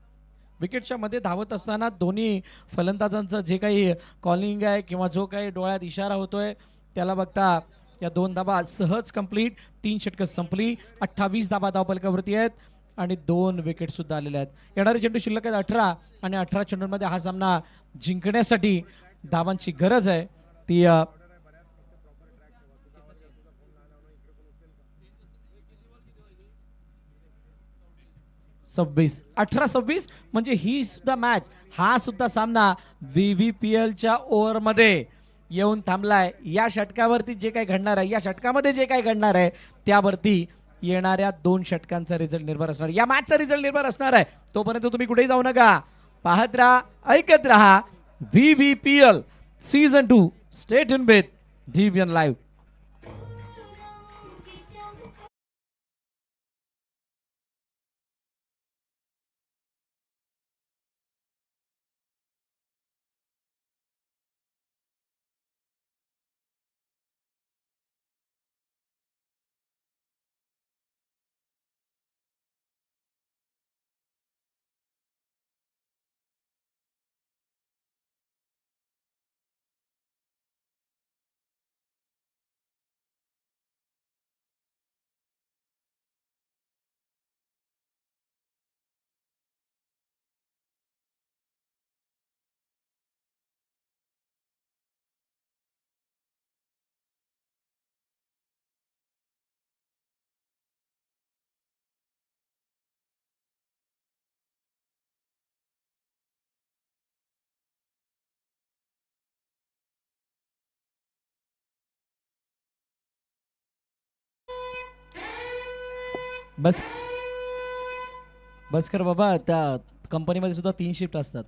विकेटच्या मध्ये धावत असताना दोन्ही फलंदाजांचं जे काही कॉलिंग आहे किंवा जो काही डोळ्यात इशारा होतोय त्याला बघता या 2 धावा सहज कंप्लीट. 3 षटकं संपली. 28 धावा धावफलकावरती आहेत आणि 2 विकेट सुद्धा आलेले आहेत. येणारे चेंडू शिल्लक आहेत 18 आणि 18 चेंडूंमध्ये हा सामना जिंकण्यासाठी धावांची गरज आहे ती 26 18-26 म्हणजे ही सुद्धा मॅच, हा सुद्धा सामना VVPLच्या ओव्हरमध्ये येऊन थांबलाय. या षटकावरती जे काही घडणार आहे, या षटकामध्ये जे काही घडणार आहे त्यावरती येणाऱ्या 2 षटकांचा रिझल्ट निर्भर असणार, या मॅचचा रिझल्ट निर्भर असणार आहे. तोपर्यंत तुम्ही कुठेही जाऊ नका, पाहत राहा, ऐकत राहा VVPL season 2. Stay tune with DBN live. बस बस कर बाबा, त्या कंपनीमध्ये सुद्धा 3 शिफ्ट असतात.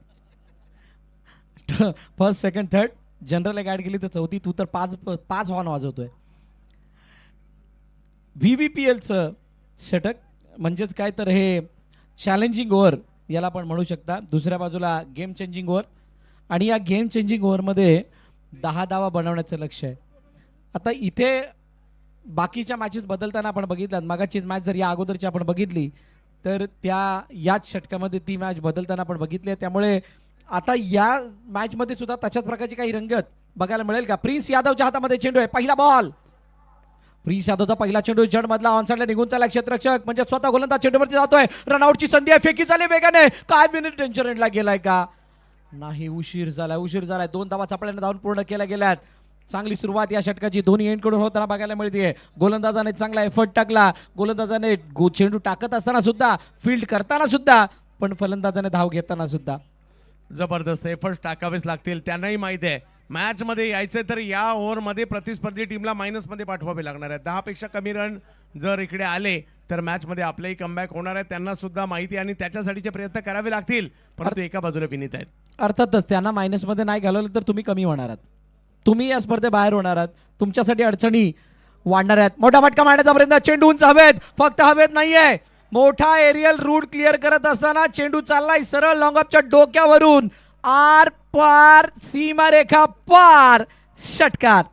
फर्स्ट सेकंड थर्ड जनरल एक ॲड केली तर चौथी, तू तर पाच हॉर्न वाजवतोय. VVPLचं षटक म्हणजेच काय तर हे चॅलेंजिंग ओव्हर याला आपण म्हणू शकता. दुसऱ्या बाजूला गेम चेंजिंग ओव्हर, आणि या गेम चेंजिंग ओव्हरमध्ये 10 धावा बनवण्याचं लक्ष आहे. आता इथे बाकीच्या मॅचेस बदलताना आपण बघितल्यात, मागाचीच मॅच जर या अगोदरची आपण बघितली तर याच षटकामध्ये ती मॅच बदलताना आपण बघितली आहे. त्यामुळे आता या मॅचमध्ये सुद्धा तशाच प्रकारची काही रंगत बघायला मिळेल का. प्रिन्स यादवच्या हातामध्ये चेंडू आहे, पहिला बॉल. प्रिन्स यादवचा पहिला चेंडू जड मधला ऑनसाइडला निघून चालला क्षेत्ररक्षक, म्हणजे स्वतः गोलंदाज चेंडूवरती जातोय. रनआउटची संधी आहे, फेकी चालली वेगाने, काय मिनिट टेन्शन एंडला गेलाय का नाही. उशीर झालाय. 2 धावा चपळ्याने धावून पूर्ण केल्या गेल्यात. चांगली सुरुवात या षटकाची दोन्ही एंडकडून होताना बघायला मिळते. गोलंदाजाने चांगला एफर्ट टाकला, गोलंदाजाने चेंडू टाकत असताना सुद्धा, फील्ड करताना सुद्धा, पण फलंदाजाने धाव घेताना सुद्धा जबरदस्त एफर्ट्स टाकावेच लागतील. त्यांनाही माहिती आहे मॅच मध्ये यायचे तर या ओव्हरमध्ये प्रतिस्पर्धी टीमला मायनस मध्ये पाठवावे लागणार आहे. 10 पेक्षा कमी रन जर इकडे आले तर मॅच मध्ये आपलेही कमबॅक होणार आहे. त्यांना सुद्धा माहिती आणि त्याच्यासाठीचे प्रयत्न करावे लागतील. परंतु एका बाजूला विनीत आहेत. अर्थातच त्यांना मायनस मध्ये नाही घालवलं तर तुम्ही कमी होणार आहात, तुम्ही या स्पर्धेबाहेर होणार आहात, तुमच्यासाठी अडचणी वाढणार आहेत. मोठा फटका मारण्याचा प्रयत्न, चेंडू उंच हवेत, फक्त हवेत नाहीये, मोठा एरियल रूट क्लिअर करत असताना चेंडू चाललाय सरळ लॉंगअपच्या डोक्यावरून, आर पार, सीमारेखा पार, षटकार.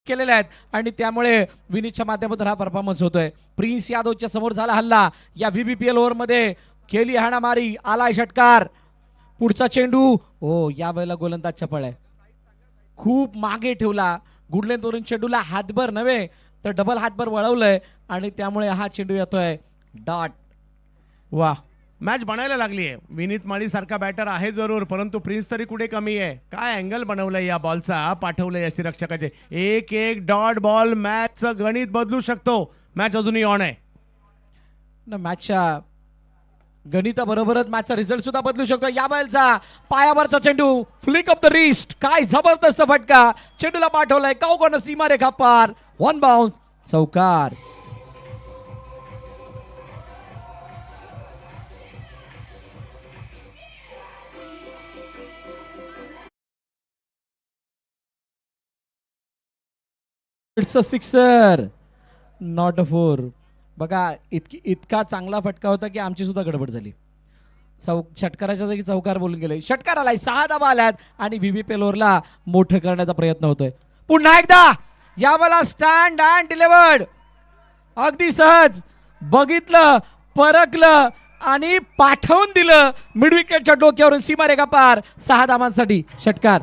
केलेले आहेत आणि त्यामुळे विनीतच्या माध्यमातून हा परफॉर्मन्स होतोय. प्रिन्स यादवच्या समोर झाला हल्ला, या VVPL ओव्हरमध्ये केली हाणामारी, आलाय षटकार. पुढचा चेंडू, ओ या वेळेला गोलंदाज चपळ आहे, खूप मागे ठेवला, गुडलेंथवरून चेंडूला हातभर नव्हे तर डबल हातभर वळवलंय आणि त्यामुळे हा चेंडू येतोय डॉट. वा, मॅच बनायला लागली आहे. विनीत माळी सारखा बॅटर आहे जरूर, परंतु प्रिन्स तरी कुठे कमी आहे. काय अँगल बनवलंय या बॉलचा, पाठवलंय यष्टीरक्षकाचे. 1-1 डॉट बॉल, मॅचचं गणित बदलू शकतो. मॅच अजूनही ऑन आहे ना. मॅचच्या गणिताबरोबरच मॅचचा रिझल्ट सुद्धा बदलू शकतो. या बॉलचा पायावरचा चेंडू, फ्लिक ऑफ द रिस्ट, काय जबरदस्त फटका, चेंडूला पाठवलाय कावकोन सीमारेखा पार, 1 बाउन्स, चौकार. It's a sixer, not a 4. बघा इतका चांगला फटका होता की आमची सुद्धा गडबड झाली. षटकाराच्या जागी चौकार बोलून गेले. षटकार आलाय, 6 धावा आल्यात आणि VVPL ओव्हरला मोठं करण्याचा प्रयत्न होतोय. पुन्हा एकदा यावेळेला स्टँड अँड डिलिव्हर्ड, अगदी सहज बघितलं, परखलं आणि पाठवून दिलं मिड विकेटच्या डोक्यावरून, सीमारेखा पार, 6 धावांसाठी षटकार.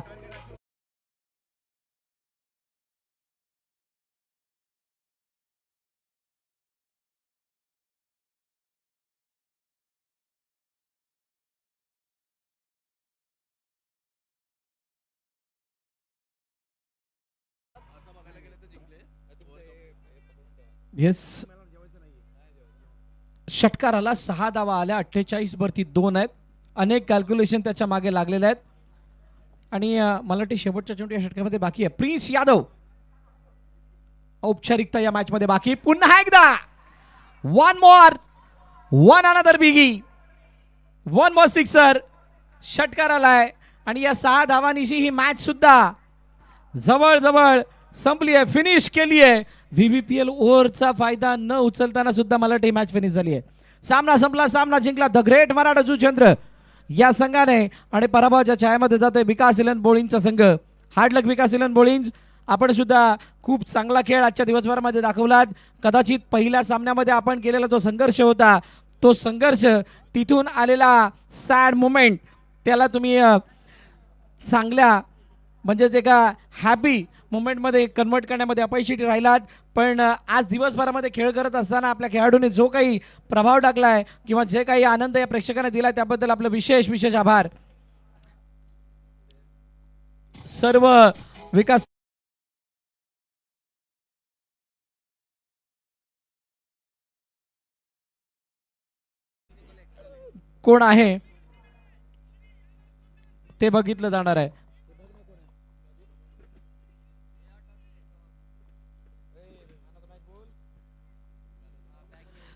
येस, षटकाराला 6 धावा आल्या, 48 वरती 2 आहेत. अनेक कॅल्क्युलेशन त्याच्या मागे लागलेले आहेत आणि मला वाटते शेवटच्या चेंडू या षटकामध्ये बाकी आहे. प्रिन्स यादव औपचारिकता या मॅच मध्ये बाकी. पुन्हा एकदा 1 मोर, 1 अनदर बिगी, 1 मोर सिक्सर, षटकार आलाय आणि या 6 धावांनीशी ही मॅच सुद्धा जवळ संपली आहे, फिनिश केली आहे. VVPL ओव्हरचा फायदा न उचलताना सुद्धा मला वाटते मॅच फिनिश झाली आहे. सामना संपला, सामना जिंकला द ग्रेट मराठा जुचंद्र या संघाने आणि पराभवाच्या छायामध्ये जातोय विकास इलन बोळींचा संघ. हार्ड लक विकास इलन बोळींज, आपण सुद्धा खूप चांगला खेळ आजच्या दिवसभरामध्ये दाखवलात. कदाचित पहिल्या सामन्यामध्ये आपण केलेला जो संघर्ष होता, तो संघर्ष, तिथून आलेला सॅड मोमेंट, त्याला तुम्ही चांगल्या म्हणजेच एका हॅपी मुवमेंटमध्ये कन्वर्ट करण्यामध्ये अपयशी राहिलात, पण आज दिवसभरामध्ये खेळ करत असताना आपल्या खेळाडूने जो काही प्रभाव टाकलाय किंवा जे काही आनंद या प्रेक्षकांना दिला त्याबद्दल आपलं विशेष विशेष आभार. सर्व विकास कोण आहे ते बघितलं जाणार आहे.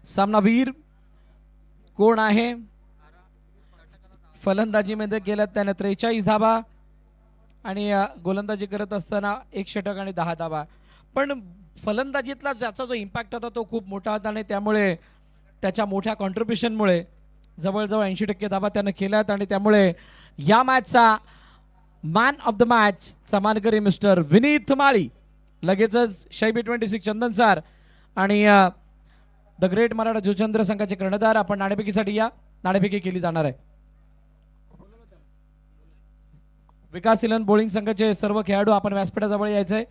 सामनावीर कोण आहे? फलंदाजीमध्ये गेल्यात त्याने 43 धाबा आणि गोलंदाजी करत असताना 1 षटक आणि 10 धाबा. पण फलंदाजीतला ज्याचा जो इम्पॅक्ट होता तो खूप मोठा होता आणि त्यामुळे त्याच्या मोठ्या कॉन्ट्रीब्युशनमुळे जवळजवळ 80% धाबा त्यानं केल्यात आणि त्यामुळे या मॅचचा मॅन ऑफ द मॅच चा मानकरी मिस्टर विनीत माळी. लगेचच शैबी 26 चंदन सर आणि द ग्रेट मराठा जुचंद्र संघाचे कर्णधार. आपण नाणेफेकीसाठी या. नाणेफेकी केली जाणार आहे. विकास इलन बोलिंग संघाचे सर्व खेळाडू आपण व्यासपीठाजवळ यायचंय.